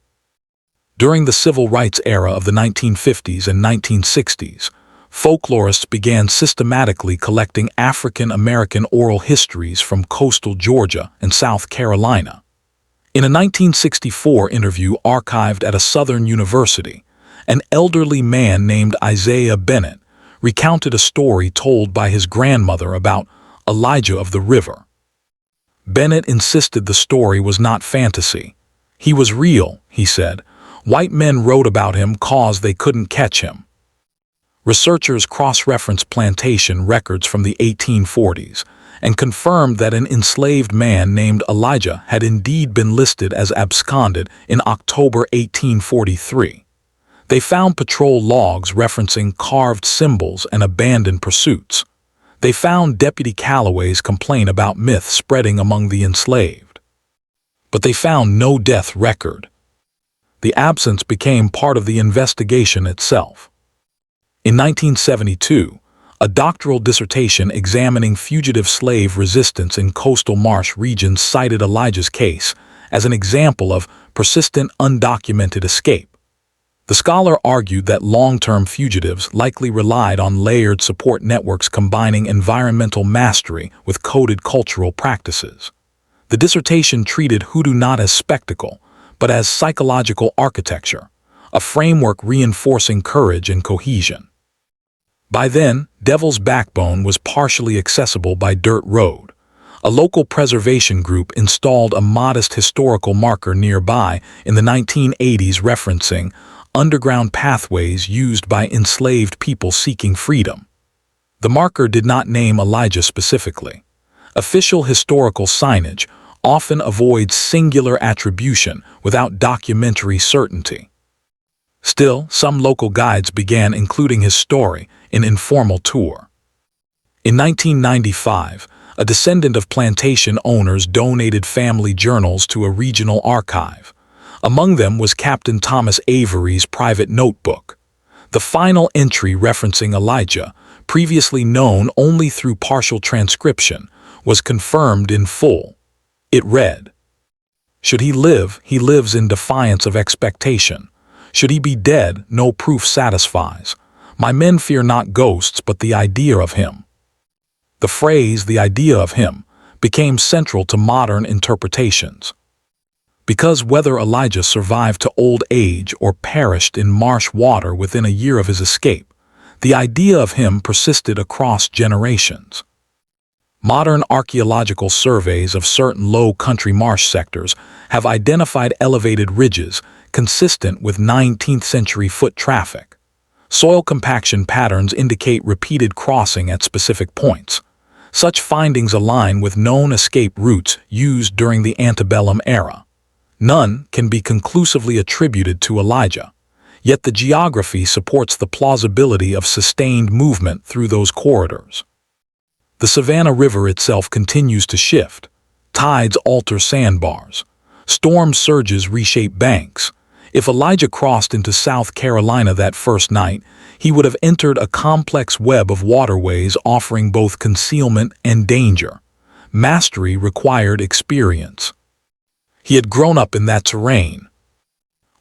During the civil rights era of the 1950s and 1960s, folklorists began systematically collecting African American oral histories from coastal Georgia and South Carolina. In a 1964 interview archived at a Southern university, an elderly man named Isaiah Bennett recounted a story told by his grandmother about Elijah of the River. Bennett insisted the story was not fantasy. "He was real," he said. "White men wrote about him 'cause they couldn't catch him." Researchers cross-referenced plantation records from the 1840s and confirmed that an enslaved man named Elijah had indeed been listed as absconded in October 1843. They found patrol logs referencing carved symbols and abandoned pursuits. They found Deputy Calloway's complaint about myth spreading among the enslaved. But they found no death record. The absence became part of the investigation itself. In 1972, a doctoral dissertation examining fugitive slave resistance in coastal marsh regions cited Elijah's case as an example of persistent undocumented escape. The scholar argued that long-term fugitives likely relied on layered support networks combining environmental mastery with coded cultural practices. The dissertation treated hoodoo not as spectacle, but as psychological architecture, a framework reinforcing courage and cohesion. By then, Devil's Backbone was partially accessible by dirt road. A local preservation group installed a modest historical marker nearby in the 1980s referencing underground pathways used by enslaved people seeking freedom. The marker did not name Elijah specifically. Official historical signage often avoids singular attribution without documentary certainty. Still, some local guides began including his story in informal tour. In 1995, a descendant of plantation owners donated family journals to a regional archive. Among them was Captain Thomas Avery's private notebook. The final entry referencing Elijah, previously known only through partial transcription, was confirmed in full. It read, "Should he live, he lives in defiance of expectation. Should he be dead, no proof satisfies. My men fear not ghosts, but the idea of him." The phrase, "the idea of him," became central to modern interpretations. Because whether Elijah survived to old age or perished in marsh water within a year of his escape, the idea of him persisted across generations. Modern archaeological surveys of certain low-country marsh sectors have identified elevated ridges consistent with 19th-century foot traffic. Soil compaction patterns indicate repeated crossing at specific points. Such findings align with known escape routes used during the antebellum era. None can be conclusively attributed to Elijah, yet the geography supports the plausibility of sustained movement through those corridors. The Savannah River itself continues to shift. Tides alter sandbars. Storm surges reshape banks. If Elijah crossed into South Carolina that first night, he would have entered a complex web of waterways offering both concealment and danger. Mastery required experience. He had grown up in that terrain.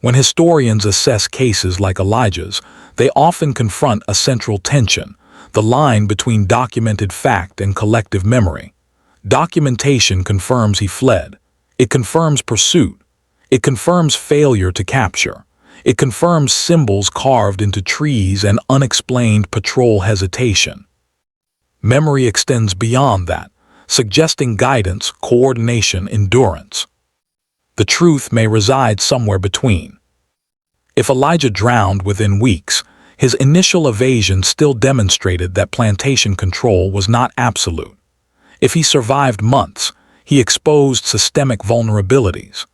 When historians assess cases like Elijah's, they often confront a central tension, the line between documented fact and collective memory. Documentation confirms he fled. It confirms pursuit. It confirms failure to capture. It confirms symbols carved into trees and unexplained patrol hesitation. Memory extends beyond that, suggesting guidance, coordination, endurance. The truth may reside somewhere between. If Elijah drowned within weeks, his initial evasion still demonstrated that plantation control was not absolute. If he survived months, he exposed systemic vulnerabilities.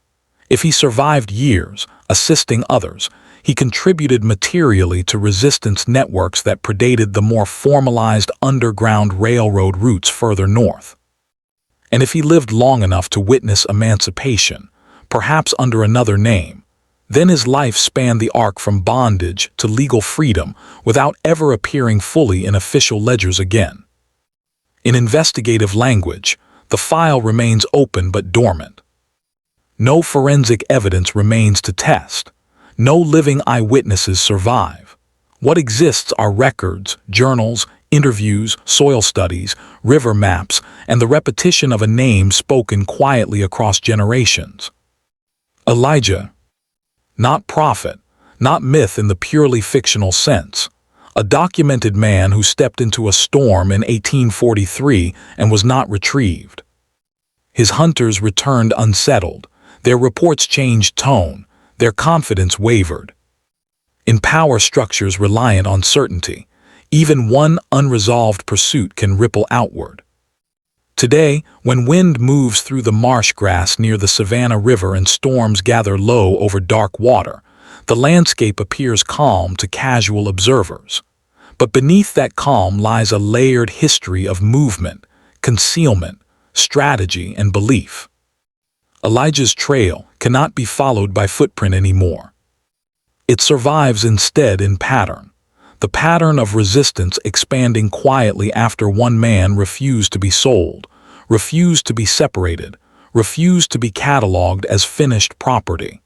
If he survived years, assisting others, he contributed materially to resistance networks that predated the more formalized underground railroad routes further north. And if he lived long enough to witness emancipation, perhaps under another name, then his life spanned the arc from bondage to legal freedom without ever appearing fully in official ledgers again. In investigative language, the file remains open but dormant. No forensic evidence remains to test. No living eyewitnesses survive. What exists are records, journals, interviews, soil studies, river maps, and the repetition of a name spoken quietly across generations. Elijah. Not prophet, not myth in the purely fictional sense. A documented man who stepped into a storm in 1843 and was not retrieved. His hunters returned unsettled. Their reports changed tone. Their confidence wavered. In power structures reliant on certainty, even one unresolved pursuit can ripple outward. Today, when wind moves through the marsh grass near the Savannah River and storms gather low over dark water, the landscape appears calm to casual observers. But beneath that calm lies a layered history of movement, concealment, strategy, and belief. Elijah's trail cannot be followed by footprint anymore. It survives instead in pattern. The pattern of resistance expanding quietly after one man refused to be sold, refused to be separated, refused to be cataloged as finished property.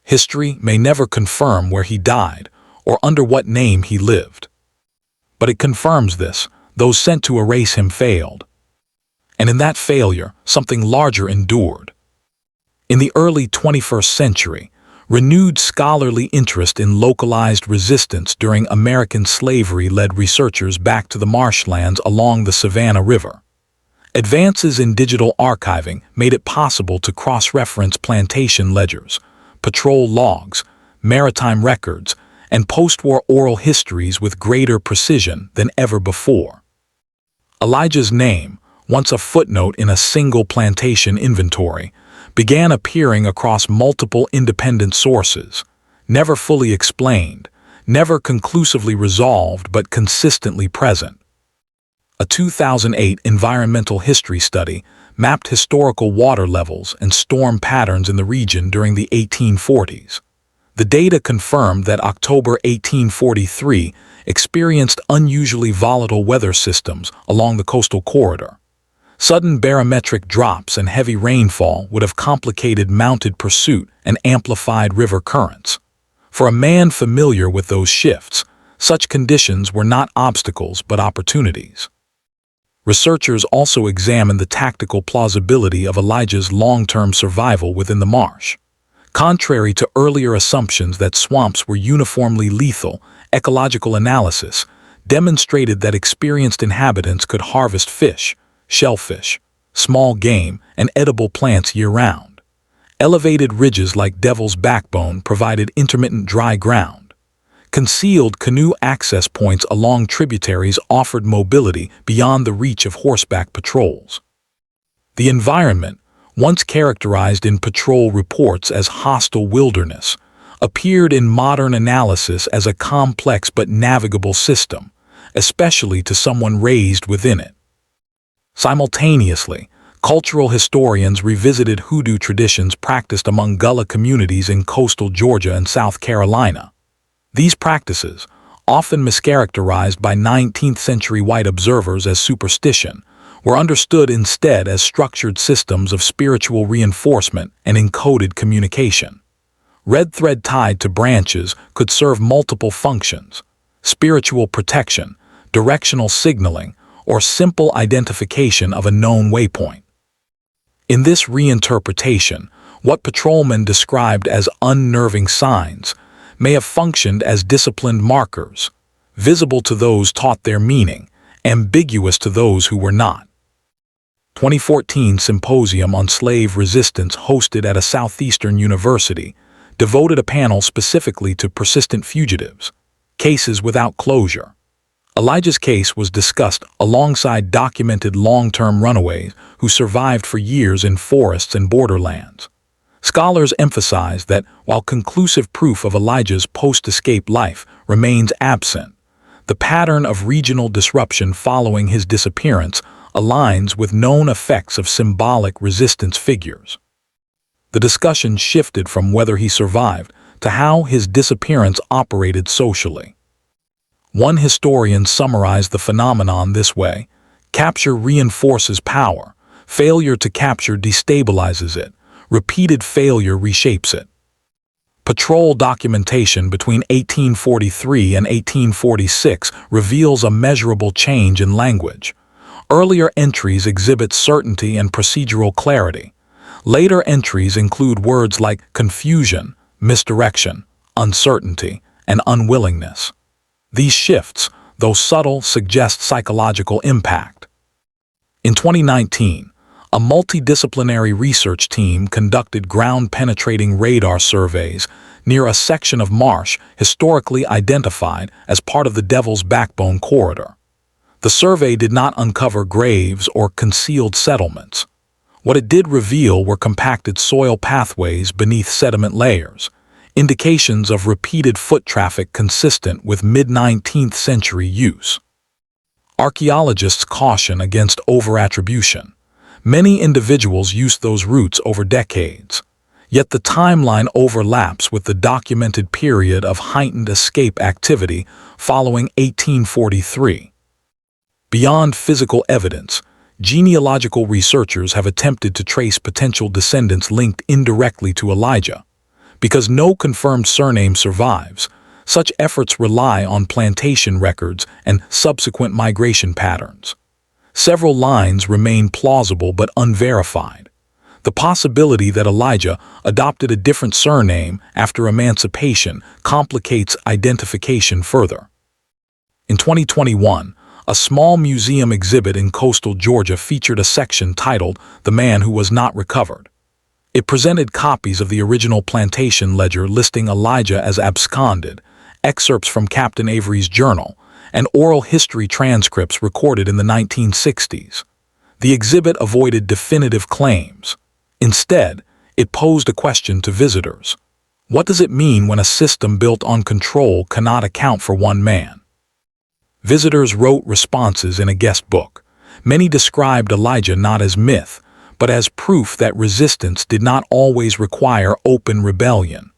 History may never confirm where he died or under what name he lived. But it confirms this: those sent to erase him failed. And in that failure, something larger endured. In the early 21st century, renewed scholarly interest in localized resistance during American slavery led researchers back to the marshlands along the Savannah River. Advances in digital archiving made it possible to cross-reference plantation ledgers, patrol logs, maritime records, and post-war oral histories with greater precision than ever before. Elijah's name, once a footnote in a single plantation inventory, began appearing across multiple independent sources, never fully explained, never conclusively resolved, but consistently present. A 2008 environmental history study mapped historical water levels and storm patterns in the region during the 1840s. The data confirmed that October 1843 experienced unusually volatile weather systems along the coastal corridor. Sudden barometric drops and heavy rainfall would have complicated mounted pursuit and amplified river currents. For a man familiar with those shifts, such conditions were not obstacles but opportunities. Researchers also examined the tactical plausibility of Elijah's long-term survival within the marsh. Contrary to earlier assumptions that swamps were uniformly lethal, ecological analysis demonstrated that experienced inhabitants could harvest fish, shellfish, small game, and edible plants year-round. Elevated ridges like Devil's Backbone provided intermittent dry ground. Concealed canoe access points along tributaries offered mobility beyond the reach of horseback patrols. The environment, once characterized in patrol reports as hostile wilderness, appeared in modern analysis as a complex but navigable system, especially to someone raised within it. Simultaneously, cultural historians revisited hoodoo traditions practiced among Gullah communities in coastal Georgia and South Carolina. These practices, often mischaracterized by 19th-century white observers as superstition, were understood instead as structured systems of spiritual reinforcement and encoded communication. Red thread tied to branches could serve multiple functions: spiritual protection, directional signaling, or simple identification of a known waypoint. In this reinterpretation, what patrolmen described as unnerving signs may have functioned as disciplined markers, visible to those taught their meaning, ambiguous to those who were not. 2014 Symposium on Slave Resistance hosted at a southeastern university devoted a panel specifically to persistent fugitives, cases without closure. Elijah's case was discussed alongside documented long-term runaways who survived for years in forests and borderlands. Scholars emphasize that while conclusive proof of Elijah's post-escape life remains absent, the pattern of regional disruption following his disappearance aligns with known effects of symbolic resistance figures. The discussion shifted from whether he survived to how his disappearance operated socially. One historian summarized the phenomenon this way: capture reinforces power, failure to capture destabilizes it, repeated failure reshapes it. Patrol documentation between 1843 and 1846 reveals a measurable change in language. Earlier entries exhibit certainty and procedural clarity. Later entries include words like confusion, misdirection, uncertainty, and unwillingness. These shifts, though subtle, suggest psychological impact. In 2019, a multidisciplinary research team conducted ground-penetrating radar surveys near a section of marsh historically identified as part of the Devil's Backbone corridor. The survey did not uncover graves or concealed settlements. What it did reveal were compacted soil pathways beneath sediment layers, indications of repeated foot traffic consistent with mid-19th century use. Archaeologists caution against over-attribution. Many individuals used those routes over decades, yet the timeline overlaps with the documented period of heightened escape activity following 1843. Beyond physical evidence, genealogical researchers have attempted to trace potential descendants linked indirectly to Elijah. Because no confirmed surname survives, such efforts rely on plantation records and subsequent migration patterns. Several lines remain plausible but unverified. The possibility that Elijah adopted a different surname after emancipation complicates identification further. In 2021, a small museum exhibit in coastal Georgia featured a section titled "The Man Who Was Not Recovered." It presented copies of the original plantation ledger listing Elijah as absconded, excerpts from Captain Avery's journal, and oral history transcripts recorded in the 1960s. The exhibit avoided definitive claims. Instead, it posed a question to visitors. What does it mean when a system built on control cannot account for one man? Visitors wrote responses in a guest book. Many described Elijah not as myth, but as proof that resistance did not always require open rebellion.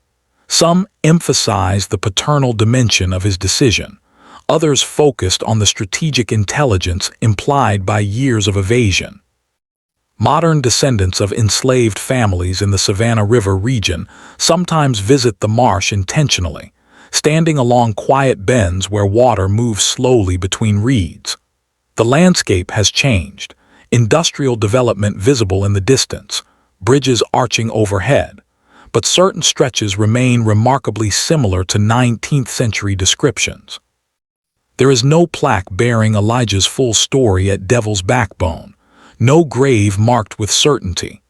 Some emphasized the paternal dimension of his decision. Others focused on the strategic intelligence implied by years of evasion. Modern descendants of enslaved families in the Savannah River region sometimes visit the marsh intentionally, standing along quiet bends where water moves slowly between reeds. The landscape has changed, industrial development visible in the distance, bridges arching overhead, but certain stretches remain remarkably similar to 19th century descriptions. There is no plaque bearing Elijah's full story at Devil's Backbone, no grave marked with certainty,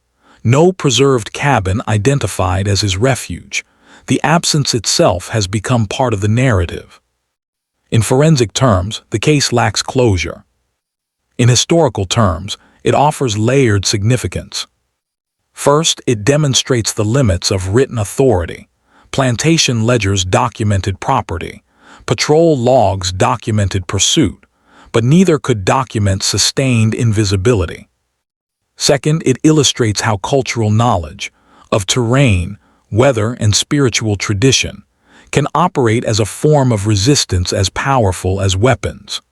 no preserved cabin identified as his refuge. The absence itself has become part of the narrative. In forensic terms, the case lacks closure. In historical terms, it offers layered significance. First, it demonstrates the limits of written authority. Plantation ledgers documented property. Patrol logs documented pursuit, but neither could document sustained invisibility. Second, it illustrates how cultural knowledge of terrain, weather, and spiritual tradition can operate as a form of resistance as powerful as weapons.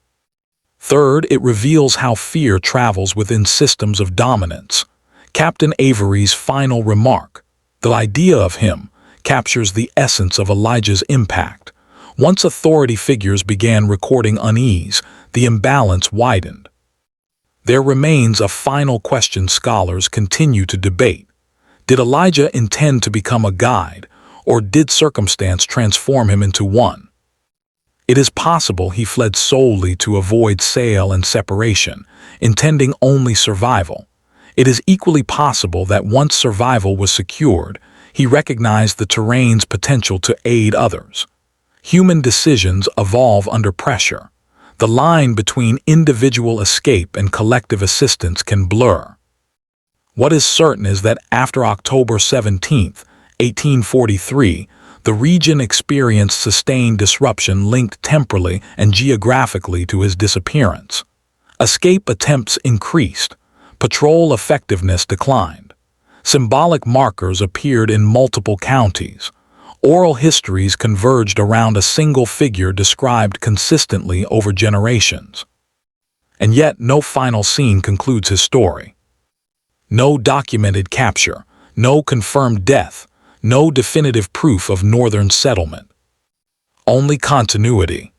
Third, it reveals how fear travels within systems of dominance. Captain Avery's final remark, "The idea of him," captures the essence of Elijah's impact. Once authority figures began recording unease, the imbalance widened. There remains a final question scholars continue to debate. Did Elijah intend to become a guide, or did circumstance transform him into one? It is possible he fled solely to avoid sale and separation, intending only survival. It is equally possible that once survival was secured, he recognized the terrain's potential to aid others. Human decisions evolve under pressure. The line between individual escape and collective assistance can blur. What is certain is that after October 17, 1843, the region experienced sustained disruption linked temporally and geographically to his disappearance. Escape attempts increased. Patrol effectiveness declined. Symbolic markers appeared in multiple counties. Oral histories converged around a single figure described consistently over generations. And yet no final scene concludes his story. No documented capture, no confirmed death, no definitive proof of northern settlement. Only continuity.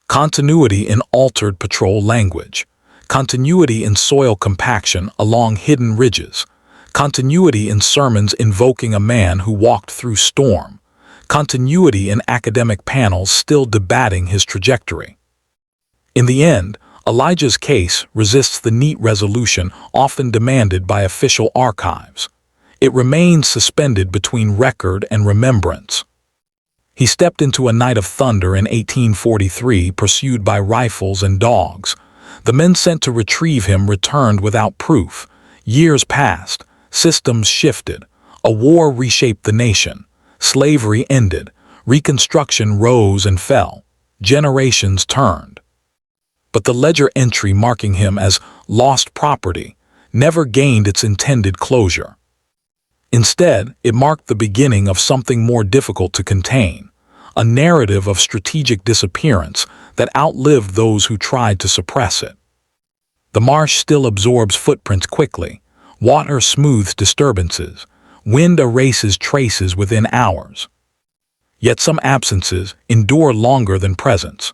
Continuity in altered patrol language. Continuity in soil compaction along hidden ridges. Continuity in sermons invoking a man who walked through storm. Continuity in academic panels still debating his trajectory. In the end, Elijah's case resists the neat resolution often demanded by official archives. It remains suspended between record and remembrance. He stepped into a night of thunder in 1843, pursued by rifles and dogs. The men sent to retrieve him returned without proof. Years passed, systems shifted, a war reshaped the nation. Slavery ended, Reconstruction rose and fell, generations turned. But the ledger entry marking him as lost property never gained its intended closure. Instead, it marked the beginning of something more difficult to contain, a narrative of strategic disappearance that outlived those who tried to suppress it. The marsh still absorbs footprints quickly, water smooths disturbances, wind erases traces within hours. Yet some absences endure longer than presence.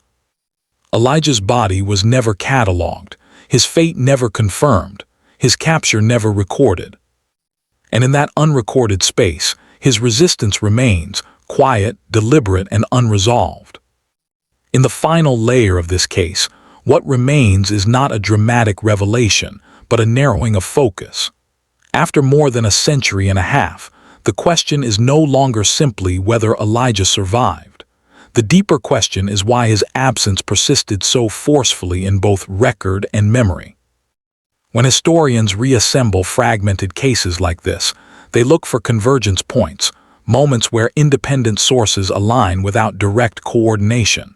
Elijah's body was never catalogued, his fate never confirmed, his capture never recorded. And in that unrecorded space, his resistance remains, quiet, deliberate, and unresolved. In the final layer of this case, what remains is not a dramatic revelation, but a narrowing of focus. After more than a century and a half, the question is no longer simply whether Elijah survived. The deeper question is why his absence persisted so forcefully in both record and memory. When historians reassemble fragmented cases like this, they look for convergence points, moments where independent sources align without direct coordination.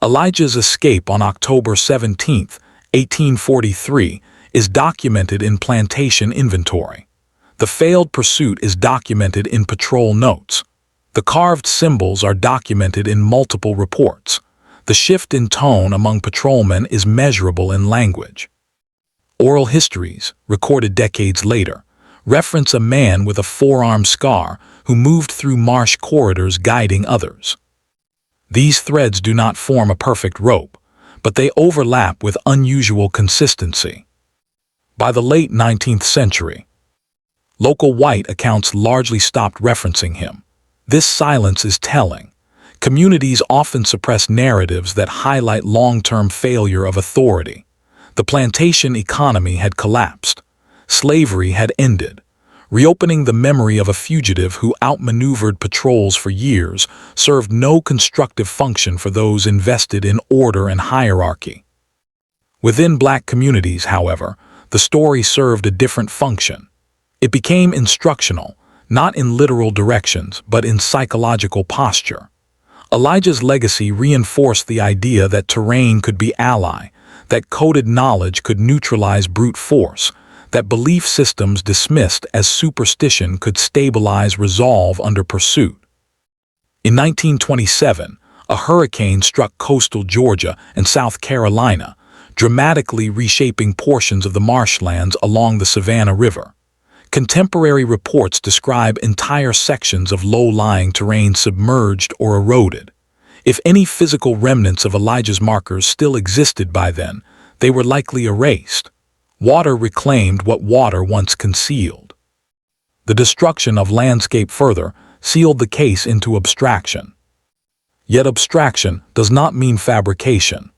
Elijah's escape on October 17, 1843, is documented in plantation inventory. The failed pursuit is documented in patrol notes. The carved symbols are documented in multiple reports. The shift in tone among patrolmen is measurable in language. Oral histories, recorded decades later, reference a man with a forearm scar who moved through marsh corridors guiding others. These threads do not form a perfect rope, but they overlap with unusual consistency. By the late 19th century, local white accounts largely stopped referencing him. This silence is telling. Communities often suppress narratives that highlight long-term failure of authority. The plantation economy had collapsed. Slavery had ended. Reopening the memory of a fugitive who outmaneuvered patrols for years served no constructive function for those invested in order and hierarchy. Within black communities, however, the story served a different function. It became instructional, not in literal directions, but in psychological posture. Elijah's legacy reinforced the idea that terrain could be ally, that coded knowledge could neutralize brute force, that belief systems dismissed as superstition could stabilize resolve under pursuit. In 1927, a hurricane struck coastal Georgia and South Carolina, dramatically reshaping portions of the marshlands along the Savannah River. Contemporary reports describe entire sections of low-lying terrain submerged or eroded. If any physical remnants of Elijah's markers still existed by then, they were likely erased. Water reclaimed what water once concealed. The destruction of landscape further sealed the case into abstraction. Yet abstraction does not mean fabrication.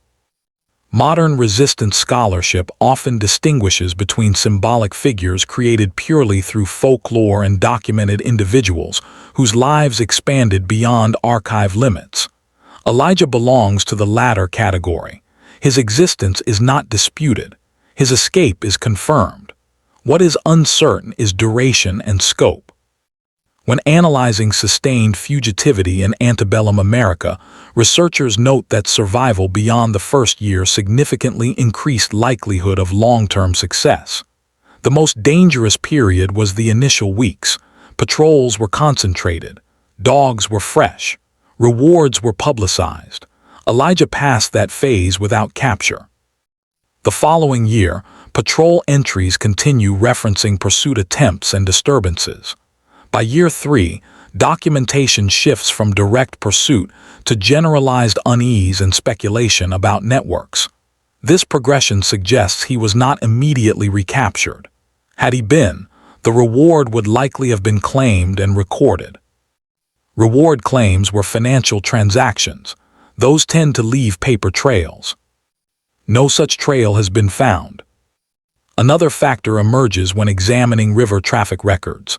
Modern resistance scholarship often distinguishes between symbolic figures created purely through folklore and documented individuals whose lives expanded beyond archive limits. Elijah belongs to the latter category. His existence is not disputed. His escape is confirmed. What is uncertain is duration and scope. When analyzing sustained fugitivity in antebellum America, researchers note that survival beyond the first year significantly increased likelihood of long-term success. The most dangerous period was the initial weeks. Patrols were concentrated. Dogs were fresh. Rewards were publicized. Elijah passed that phase without capture. The following year, patrol entries continue referencing pursuit attempts and disturbances. By year 3, documentation shifts from direct pursuit to generalized unease and speculation about networks. This progression suggests he was not immediately recaptured. Had he been, the reward would likely have been claimed and recorded. Reward claims were financial transactions. Those tend to leave paper trails. No such trail has been found. Another factor emerges when examining river traffic records.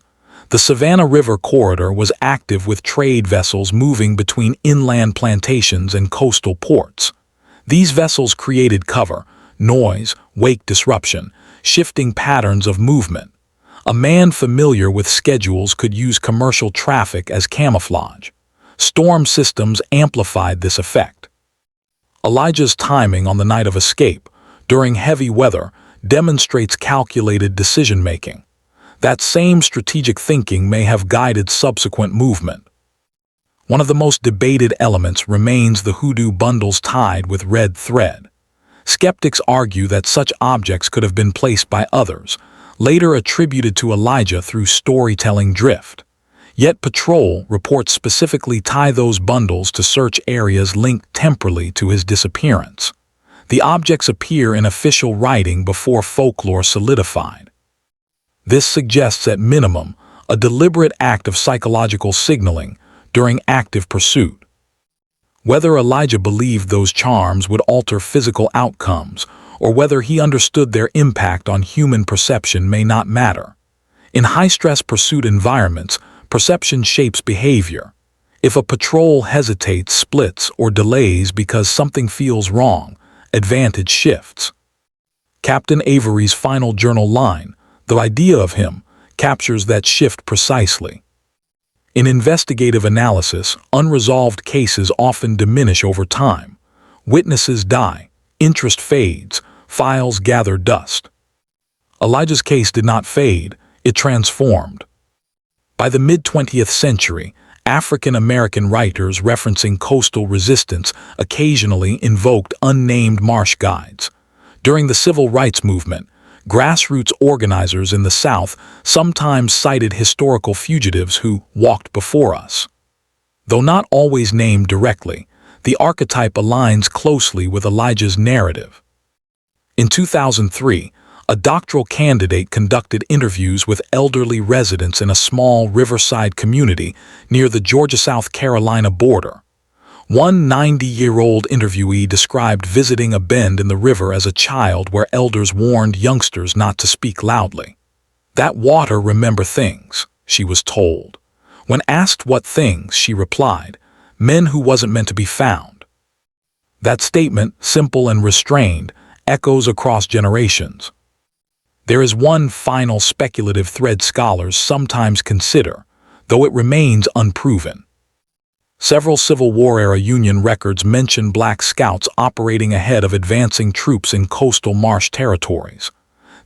The Savannah River corridor was active with trade vessels moving between inland plantations and coastal ports. These vessels created cover, noise, wake disruption, shifting patterns of movement. A man familiar with schedules could use commercial traffic as camouflage. Storm systems amplified this effect. Elijah's timing on the night of escape, during heavy weather, demonstrates calculated decision-making. That same strategic thinking may have guided subsequent movement. One of the most debated elements remains the hoodoo bundles tied with red thread. Skeptics argue that such objects could have been placed by others, later attributed to Elijah through storytelling drift. Yet patrol reports specifically tie those bundles to search areas linked temporally to his disappearance. The objects appear in official writing before folklore solidified. This suggests at minimum a deliberate act of psychological signaling during active pursuit. Whether Elijah believed those charms would alter physical outcomes or whether he understood their impact on human perception may not matter. In high-stress pursuit environments, perception shapes behavior. If a patrol hesitates, splits, or delays because something feels wrong, advantage shifts. Captain Avery's final journal line, "The idea of him," captures that shift precisely. In investigative analysis, unresolved cases often diminish over time. Witnesses die, interest fades, files gather dust. Elijah's case did not fade, it transformed. By the mid-20th century, African-American writers referencing coastal resistance occasionally invoked unnamed marsh guides. During the civil rights movement, grassroots organizers in the South sometimes cited historical fugitives who walked before us. Though not always named directly, the archetype aligns closely with Elijah's narrative. In 2003, a doctoral candidate conducted interviews with elderly residents in a small riverside community near the Georgia-South Carolina border. One 90-year-old interviewee described visiting a bend in the river as a child where elders warned youngsters not to speak loudly. "That water remember things," she was told. When asked what things, she replied, "Men who wasn't meant to be found." That statement, simple and restrained, echoes across generations. There is one final speculative thread scholars sometimes consider, though it remains unproven. Several Civil War-era Union records mention Black Scouts operating ahead of advancing troops in coastal marsh territories.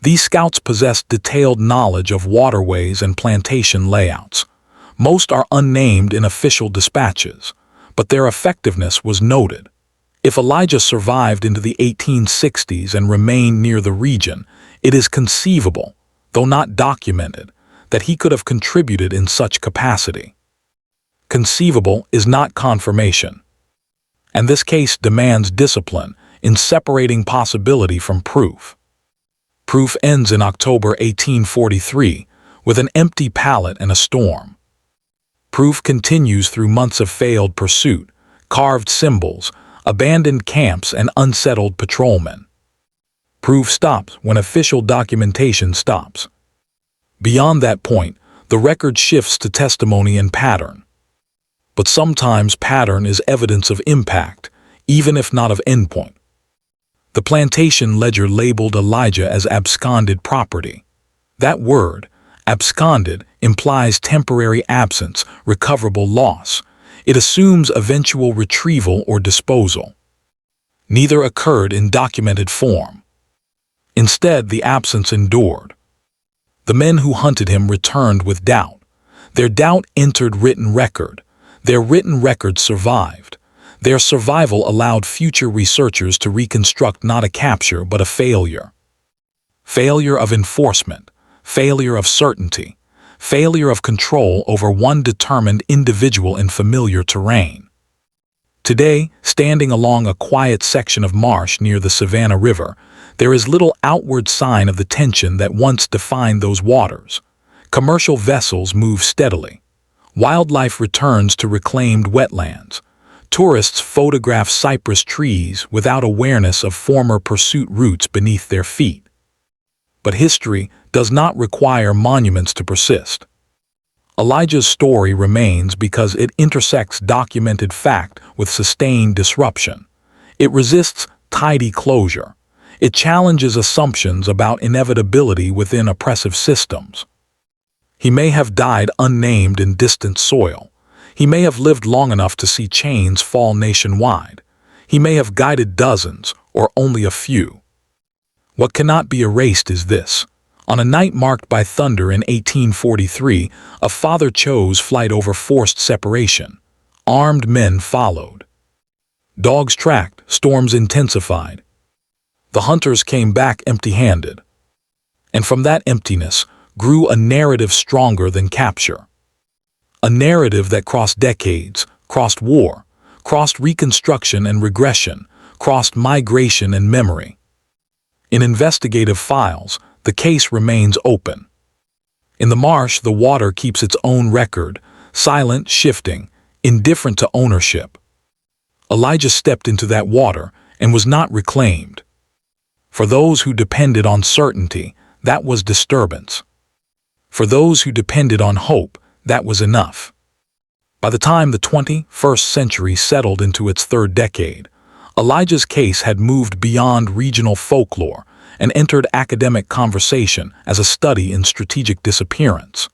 These scouts possessed detailed knowledge of waterways and plantation layouts. Most are unnamed in official dispatches, but their effectiveness was noted. If Elijah survived into the 1860s and remained near the region, it is conceivable, though not documented, that he could have contributed in such capacity. Conceivable is not confirmation. And this case demands discipline in separating possibility from proof. Proof ends in October 1843 with an empty pallet and a storm. Proof continues through months of failed pursuit, carved symbols, abandoned camps, and unsettled patrolmen. Proof stops when official documentation stops. Beyond that point, the record shifts to testimony and pattern. But sometimes pattern is evidence of impact, even if not of endpoint. The plantation ledger labeled Elijah as absconded property. That word, absconded, implies temporary absence, recoverable loss. It assumes eventual retrieval or disposal. Neither occurred in documented form. Instead, the absence endured. The men who hunted him returned with doubt. Their doubt entered written record. Their written record survived. Their survival allowed future researchers to reconstruct not a capture but a failure. Failure of enforcement, failure of certainty, failure of control over one determined individual in familiar terrain. Today, standing along a quiet section of marsh near the Savannah River, there is little outward sign of the tension that once defined those waters. Commercial vessels move steadily. Wildlife returns to reclaimed wetlands. Tourists photograph cypress trees without awareness of former pursuit routes beneath their feet. But history does not require monuments to persist. Elijah's story remains because it intersects documented fact with sustained disruption. It resists tidy closure. It challenges assumptions about inevitability within oppressive systems. He may have died unnamed in distant soil. He may have lived long enough to see chains fall nationwide. He may have guided dozens or only a few. What cannot be erased is this. On a night marked by thunder in 1843, a father chose flight over forced separation. Armed men followed. Dogs tracked, storms intensified. The hunters came back empty-handed. And from that emptiness grew a narrative stronger than capture. A narrative that crossed decades, crossed war, crossed reconstruction and regression, crossed migration and memory. In investigative files, the case remains open. In the marsh, the water keeps its own record, silent, shifting, indifferent to ownership. Elijah stepped into that water and was not reclaimed. For those who depended on certainty, that was disturbance. For those who depended on hope, that was enough. By the time the 21st century settled into its third decade, Elijah's case had moved beyond regional folklore and entered academic conversation as a study in strategic disappearance.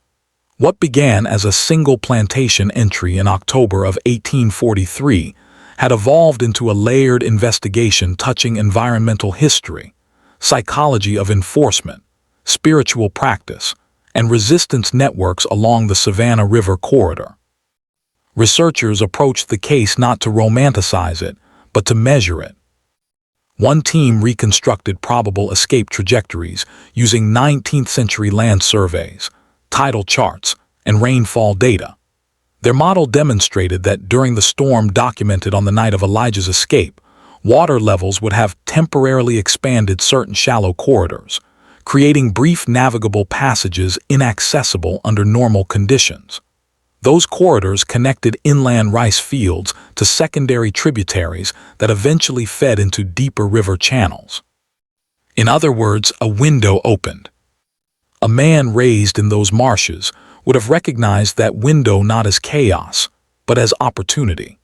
What began as a single plantation entry in October of 1843 had evolved into a layered investigation touching environmental history, psychology of enforcement, spiritual practice, and resistance networks along the Savannah River corridor. Researchers approached the case not to romanticize it, but to measure it. One team reconstructed probable escape trajectories using 19th-century land surveys, tidal charts, and rainfall data. Their model demonstrated that during the storm documented on the night of Elijah's escape, water levels would have temporarily expanded certain shallow corridors, creating brief navigable passages inaccessible under normal conditions. Those corridors connected inland rice fields to secondary tributaries that eventually fed into deeper river channels. In other words, a window opened. A man raised in those marshes would have recognized that window not as chaos, but as opportunity.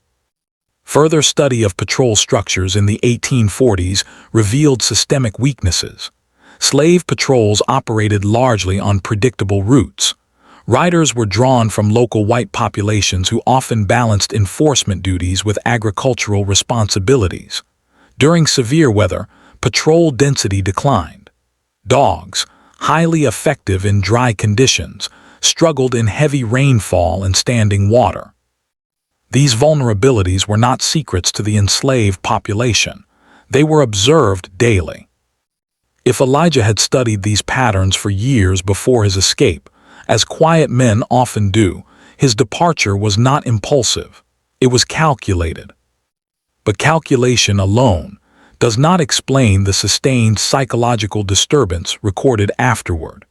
Further study of patrol structures in the 1840s revealed systemic weaknesses. Slave patrols operated largely on predictable routes. Riders were drawn from local white populations who often balanced enforcement duties with agricultural responsibilities. During severe weather, patrol density declined. Dogs, highly effective in dry conditions, struggled in heavy rainfall and standing water. These vulnerabilities were not secrets to the enslaved population. They were observed daily. If Elijah had studied these patterns for years before his escape, as quiet men often do, his departure was not impulsive. It was calculated. But calculation alone does not explain the sustained psychological disturbance recorded afterward.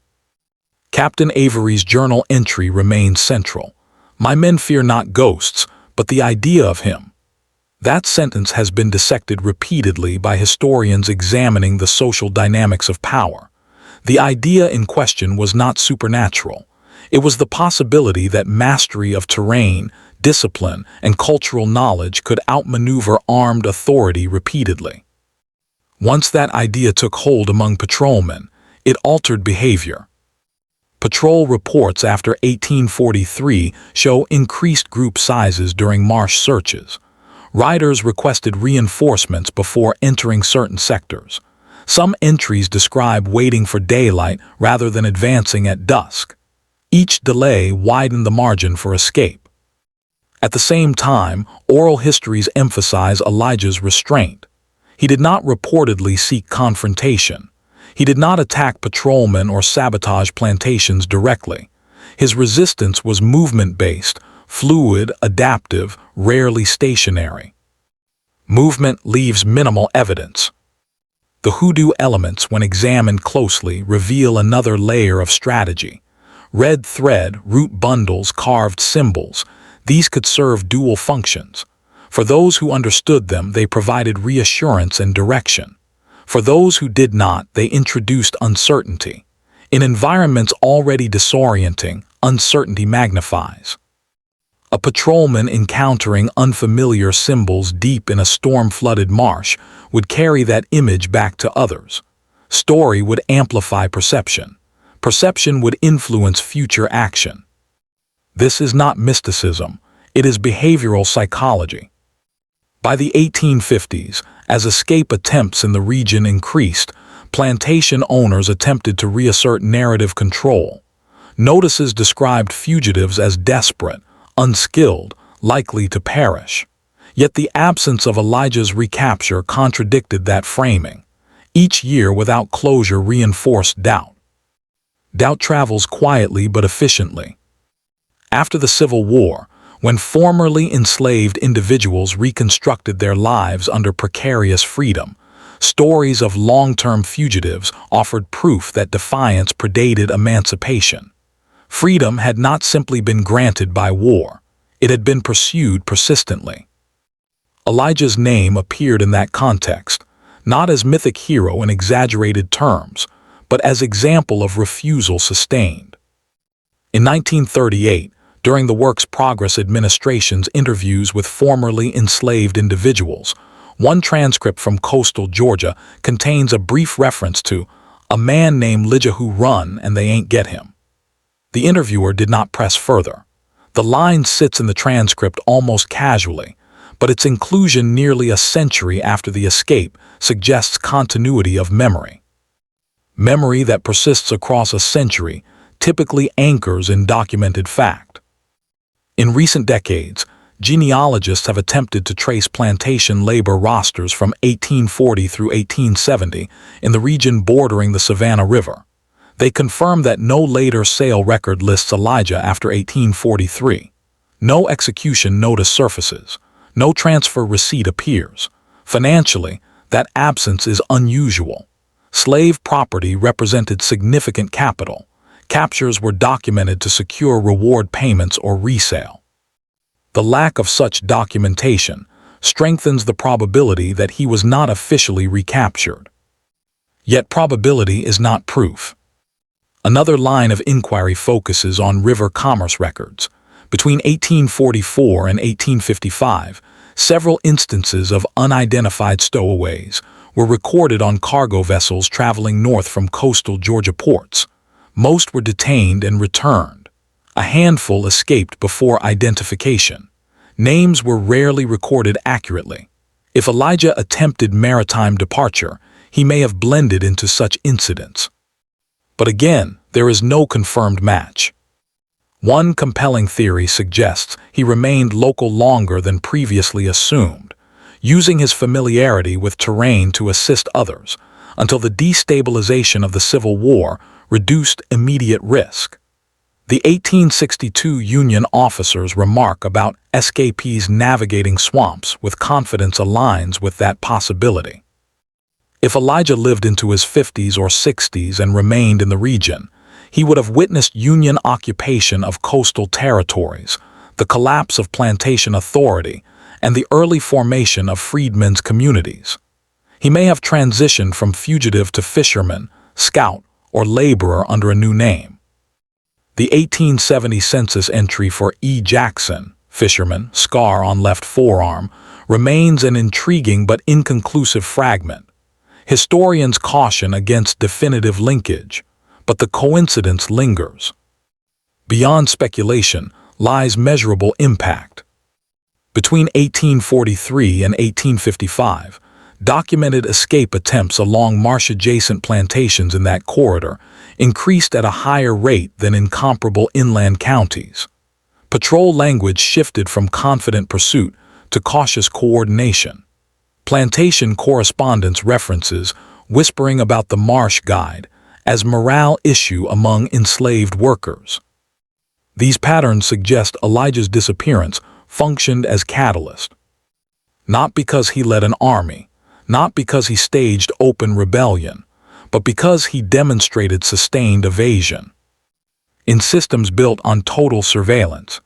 Captain Avery's journal entry remains central. "My men fear not ghosts, but the idea of him." That sentence has been dissected repeatedly by historians examining the social dynamics of power. The idea in question was not supernatural. It was the possibility that mastery of terrain, discipline, and cultural knowledge could outmaneuver armed authority repeatedly. Once that idea took hold among patrolmen, it altered behavior. Patrol reports after 1843 show increased group sizes during marsh searches. Riders requested reinforcements before entering certain sectors. Some entries describe waiting for daylight rather than advancing at dusk. Each delay widened the margin for escape. At the same time, oral histories emphasize Elijah's restraint. He did not reportedly seek confrontation. He did not attack patrolmen or sabotage plantations directly. His resistance was movement-based, fluid, adaptive, rarely stationary. Movement leaves minimal evidence. The hoodoo elements, when examined closely, reveal another layer of strategy. Red thread, root bundles, carved symbols, these could serve dual functions. For those who understood them, they provided reassurance and direction. For those who did not, they introduced uncertainty. In environments already disorienting, uncertainty magnifies. A patrolman encountering unfamiliar symbols deep in a storm-flooded marsh would carry that image back to others. Story would amplify perception. Perception would influence future action. This is not mysticism, it is behavioral psychology. By the 1850s, as escape attempts in the region increased, plantation owners attempted to reassert narrative control. Notices described fugitives as desperate, unskilled, likely to perish. Yet the absence of Elijah's recapture contradicted that framing. Each year without closure reinforced doubt. Doubt travels quietly but efficiently. After the Civil War, when formerly enslaved individuals reconstructed their lives under precarious freedom, stories of long-term fugitives offered proof that defiance predated emancipation. Freedom had not simply been granted by war, it had been pursued persistently. Elijah's name appeared in that context, not as mythic hero in exaggerated terms, but as example of refusal sustained. In 1938, during the Works Progress Administration's interviews with formerly enslaved individuals, one transcript from coastal Georgia contains a brief reference to "a man named Elijah who run and they ain't get him." The interviewer did not press further. The line sits in the transcript almost casually, but its inclusion nearly a century after the escape suggests continuity of memory. Memory that persists across a century typically anchors in documented fact. In recent decades, genealogists have attempted to trace plantation labor rosters from 1840 through 1870 in the region bordering the Savannah River. They confirm that no later sale record lists Elijah after 1843. No execution notice surfaces. No transfer receipt appears. Financially, that absence is unusual. Slave property represented significant capital. Captures were documented to secure reward payments or resale. The lack of such documentation strengthens the probability that he was not officially recaptured. Yet probability is not proof. Another line of inquiry focuses on river commerce records. Between 1844 and 1855, several instances of unidentified stowaways were recorded on cargo vessels traveling north from coastal Georgia ports. Most were detained and returned. A handful escaped before identification. Names were rarely recorded accurately. If Elijah attempted maritime departure, he may have blended into such incidents. But again, there is no confirmed match. One compelling theory suggests he remained local longer than previously assumed, using his familiarity with terrain to assist others, until the destabilization of the Civil War reduced immediate risk. The 1862 Union officers' remark about escapees navigating swamps with confidence aligns with that possibility. If Elijah lived into his 50s or 60s and remained in the region, he would have witnessed Union occupation of coastal territories, the collapse of plantation authority, and the early formation of freedmen's communities. He may have transitioned from fugitive to fisherman, scout, or laborer under a new name. The 1870 census entry for E. Jackson, fisherman, scar on left forearm, remains an intriguing but inconclusive fragment. Historians caution against definitive linkage, but the coincidence lingers. Beyond speculation lies measurable impact. Between 1843 and 1855, documented escape attempts along marsh-adjacent plantations in that corridor increased at a higher rate than in comparable inland counties. Patrol language shifted from confident pursuit to cautious coordination. Plantation correspondence references whispering about the marsh guide as morale issue among enslaved workers. These patterns suggest Elijah's disappearance functioned as catalyst. Not because he led an army, not because he staged open rebellion, but because he demonstrated sustained evasion. In systems built on total surveillance,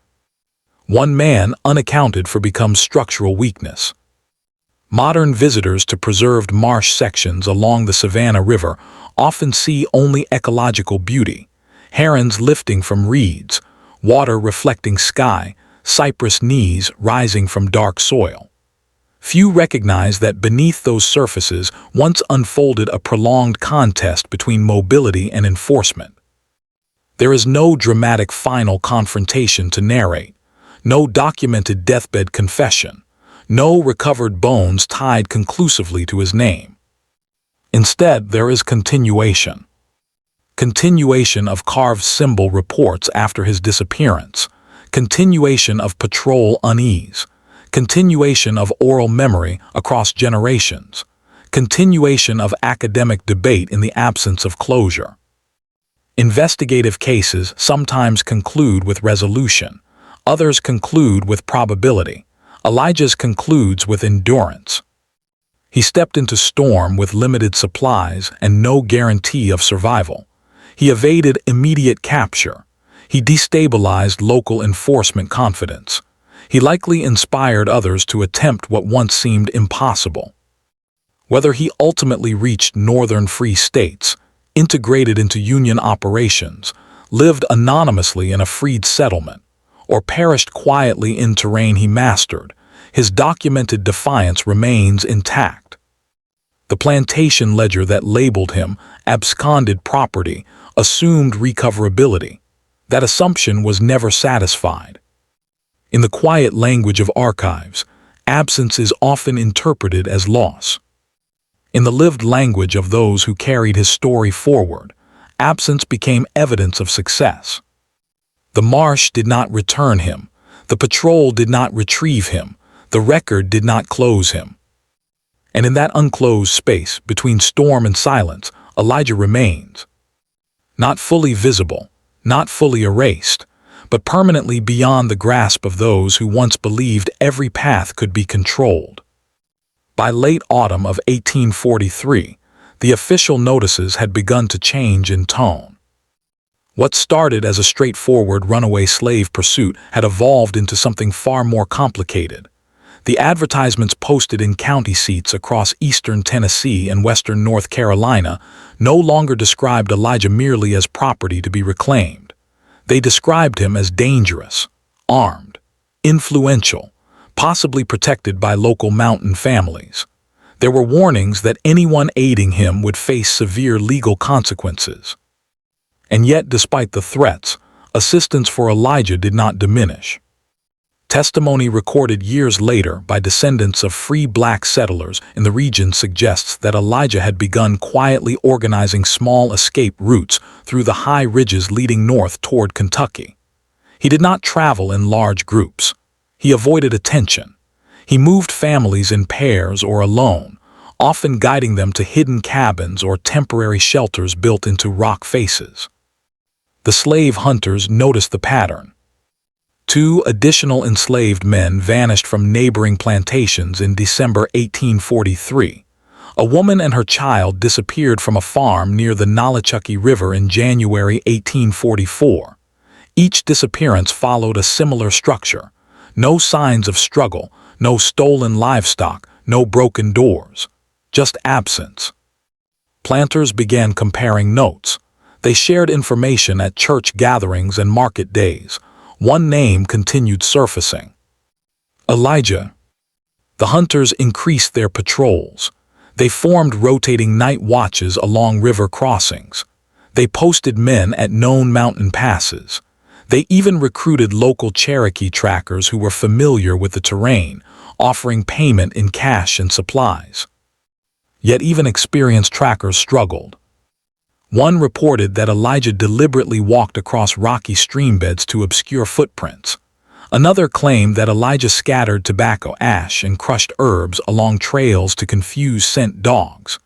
one man unaccounted for becomes structural weakness. Modern visitors to preserved marsh sections along the Savannah River often see only ecological beauty: herons lifting from reeds, water reflecting sky, cypress knees rising from dark soil. Few recognize that beneath those surfaces once unfolded a prolonged contest between mobility and enforcement. There is no dramatic final confrontation to narrate, no documented deathbed confession, no recovered bones tied conclusively to his name. Instead, there is continuation. Continuation of carved symbol reports after his disappearance, continuation of patrol unease, continuation of oral memory across generations, continuation of academic debate in the absence of closure. Investigative cases sometimes conclude with resolution, others conclude with probability. Elijah's concludes with endurance. He stepped into storm with limited supplies and no guarantee of survival. He evaded immediate capture. He destabilized local enforcement confidence. He likely inspired others to attempt what once seemed impossible. Whether he ultimately reached northern free states, integrated into Union operations, lived anonymously in a freed settlement, or perished quietly in terrain he mastered, his documented defiance remains intact. The plantation ledger that labeled him absconded property assumed recoverability. That assumption was never satisfied. In the quiet language of archives, absence is often interpreted as loss. In the lived language of those who carried his story forward, absence became evidence of success. The marsh did not return him. The patrol did not retrieve him. The record did not close him. And in that unclosed space between storm and silence, Elijah remains. Not fully visible, not fully erased, but permanently beyond the grasp of those who once believed every path could be controlled. By late autumn of 1843, the official notices had begun to change in tone. What started as a straightforward runaway slave pursuit had evolved into something far more complicated. The advertisements posted in county seats across eastern Tennessee and western North Carolina no longer described Elijah merely as property to be reclaimed. They described him as dangerous, armed, influential, possibly protected by local mountain families. There were warnings that anyone aiding him would face severe legal consequences. And yet, despite the threats, assistance for Elijah did not diminish. Testimony recorded years later by descendants of free black settlers in the region suggests that Elijah had begun quietly organizing small escape routes through the high ridges leading north toward Kentucky. He did not travel in large groups. He avoided attention. He moved families in pairs or alone, often guiding them to hidden cabins or temporary shelters built into rock faces. The slave hunters noticed the pattern. 2 additional enslaved men vanished from neighboring plantations in December 1843. A woman and her child disappeared from a farm near the Nolichucky River in January 1844. Each disappearance followed a similar structure. No signs of struggle, no stolen livestock, no broken doors. Just absence. Planters began comparing notes. They shared information at church gatherings and market days. One name continued surfacing: Elijah. The hunters increased their patrols. They formed rotating night watches along river crossings. They posted men at known mountain passes. They even recruited local Cherokee trackers who were familiar with the terrain, offering payment in cash and supplies. Yet even experienced trackers struggled. One reported that Elijah deliberately walked across rocky streambeds to obscure footprints. Another claimed that Elijah scattered tobacco ash and crushed herbs along trails to confuse scent dogs.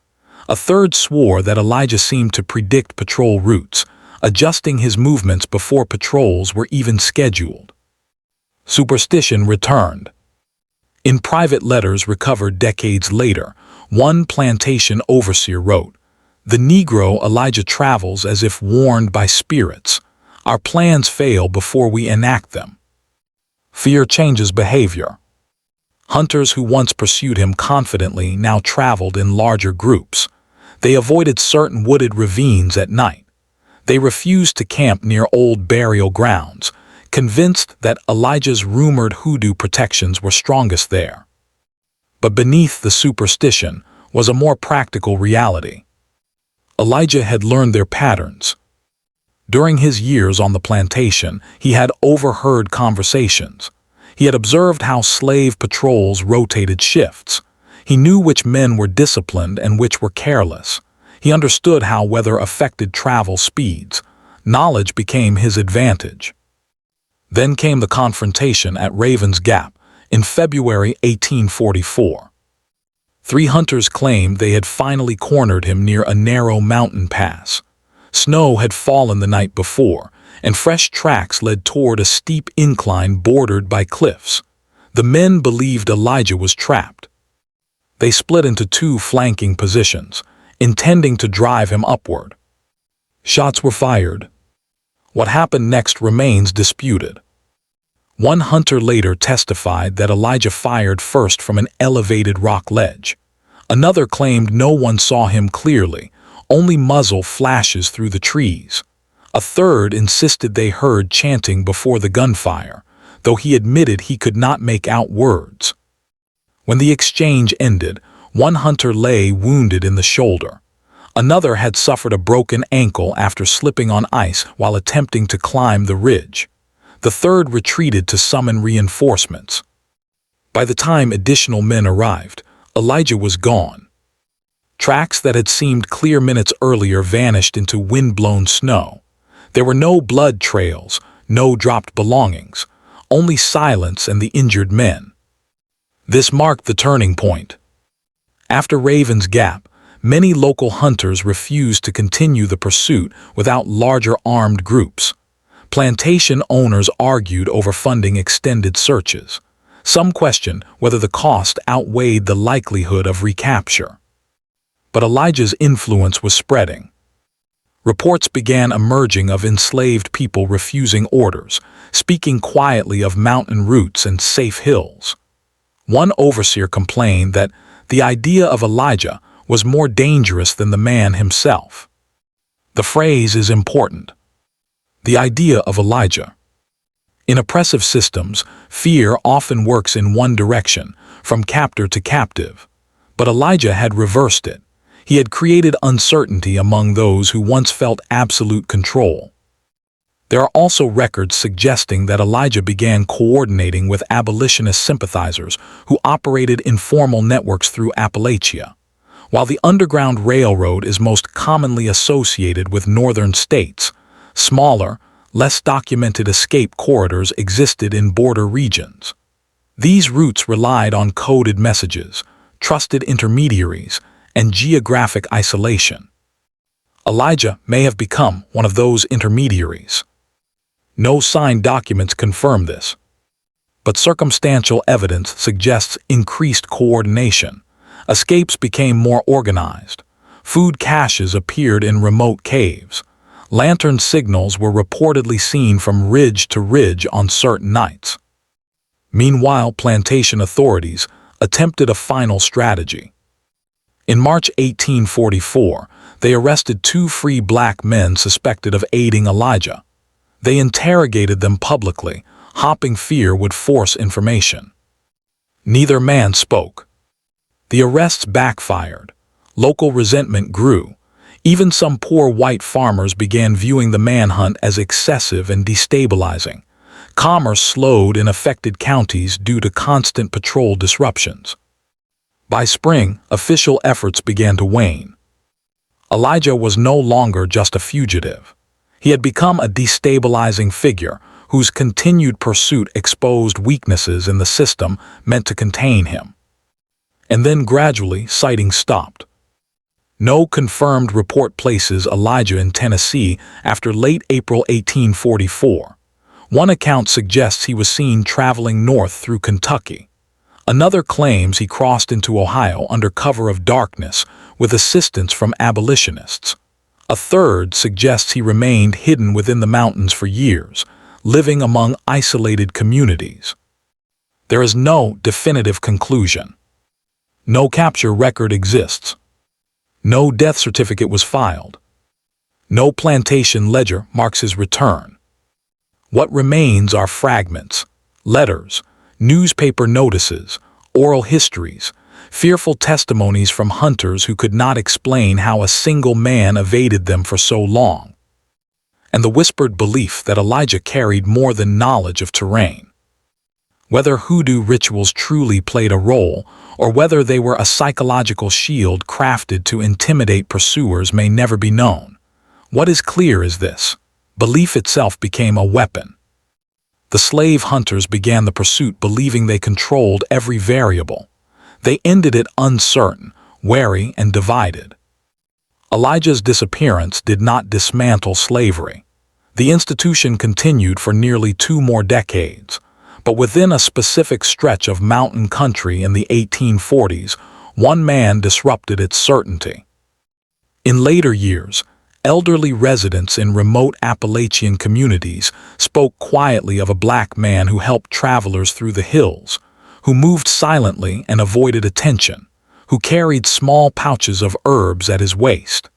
A third swore that Elijah seemed to predict patrol routes, adjusting his movements before patrols were even scheduled. Superstition returned. In private letters recovered decades later, one plantation overseer wrote, "The Negro Elijah travels as if warned by spirits. Our plans fail before we enact them." Fear changes behavior. Hunters who once pursued him confidently now traveled in larger groups. They avoided certain wooded ravines at night. They refused to camp near old burial grounds, convinced that Elijah's rumored hoodoo protections were strongest there. But beneath the superstition was a more practical reality. Elijah had learned their patterns. During his years on the plantation, he had overheard conversations. He had observed how slave patrols rotated shifts. He knew which men were disciplined and which were careless. He understood how weather affected travel speeds. Knowledge became his advantage. Then came the confrontation at Raven's Gap in February 1844. 3 hunters claimed they had finally cornered him near a narrow mountain pass. Snow had fallen the night before, and fresh tracks led toward a steep incline bordered by cliffs. The men believed Elijah was trapped. They split into 2 flanking positions, intending to drive him upward. Shots were fired. What happened next remains disputed. One hunter later testified that Elijah fired first from an elevated rock ledge. Another claimed no one saw him clearly, only muzzle flashes through the trees. A third insisted they heard chanting before the gunfire, though he admitted he could not make out words. When the exchange ended, one hunter lay wounded in the shoulder. Another had suffered a broken ankle after slipping on ice while attempting to climb the ridge. The third retreated to summon reinforcements. By the time additional men arrived, Elijah was gone. Tracks that had seemed clear minutes earlier vanished into wind-blown snow. There were no blood trails, no dropped belongings, only silence and the injured men. This marked the turning point. After Raven's Gap, many local hunters refused to continue the pursuit without larger armed groups. Plantation owners argued over funding extended searches. Some questioned whether the cost outweighed the likelihood of recapture. But Elijah's influence was spreading. Reports began emerging of enslaved people refusing orders, speaking quietly of mountain routes and safe hills. One overseer complained that the idea of Elijah was more dangerous than the man himself. The phrase is important. The idea of Elijah. In oppressive systems, fear often works in one direction, from captor to captive. But Elijah had reversed it. He had created uncertainty among those who once felt absolute control. There are also records suggesting that Elijah began coordinating with abolitionist sympathizers who operated informal networks through Appalachia. While the Underground Railroad is most commonly associated with northern states, smaller, less documented escape corridors existed in border regions. These routes relied on coded messages, trusted intermediaries, and geographic isolation. Elijah may have become one of those intermediaries. No signed documents confirm this, but circumstantial evidence suggests increased coordination. Escapes became more organized. Food caches appeared in remote caves. Lantern signals were reportedly seen from ridge to ridge on certain nights. Meanwhile, plantation authorities attempted a final strategy. In March 1844, they arrested 2 free black men suspected of aiding Elijah. They interrogated them publicly, hoping fear would force information. Neither man spoke. The arrests backfired. Local resentment grew. Even some poor white farmers began viewing the manhunt as excessive and destabilizing. Commerce slowed in affected counties due to constant patrol disruptions. By spring, official efforts began to wane. Elijah was no longer just a fugitive. He had become a destabilizing figure whose continued pursuit exposed weaknesses in the system meant to contain him. And then gradually, sightings stopped. No confirmed report places Elijah in Tennessee after late April 1844. One account suggests he was seen traveling north through Kentucky. Another claims he crossed into Ohio under cover of darkness with assistance from abolitionists. A third suggests he remained hidden within the mountains for years, living among isolated communities. There is no definitive conclusion. No capture record exists. No death certificate was filed. No plantation ledger marks his return. What remains are fragments, letters, newspaper notices, oral histories, fearful testimonies from hunters who could not explain how a single man evaded them for so long, and the whispered belief that Elijah carried more than knowledge of terrain. Whether hoodoo rituals truly played a role, or whether they were a psychological shield crafted to intimidate pursuers may never be known. What is clear is this: belief itself became a weapon. The slave hunters began the pursuit believing they controlled every variable. They ended it uncertain, wary, and divided. Elijah's disappearance did not dismantle slavery. The institution continued for nearly 2 more decades. But within a specific stretch of mountain country in the 1840s, one man disrupted its certainty. In later years, elderly residents in remote Appalachian communities spoke quietly of a black man who helped travelers through the hills, who moved silently and avoided attention, who carried small pouches of herbs at his waist.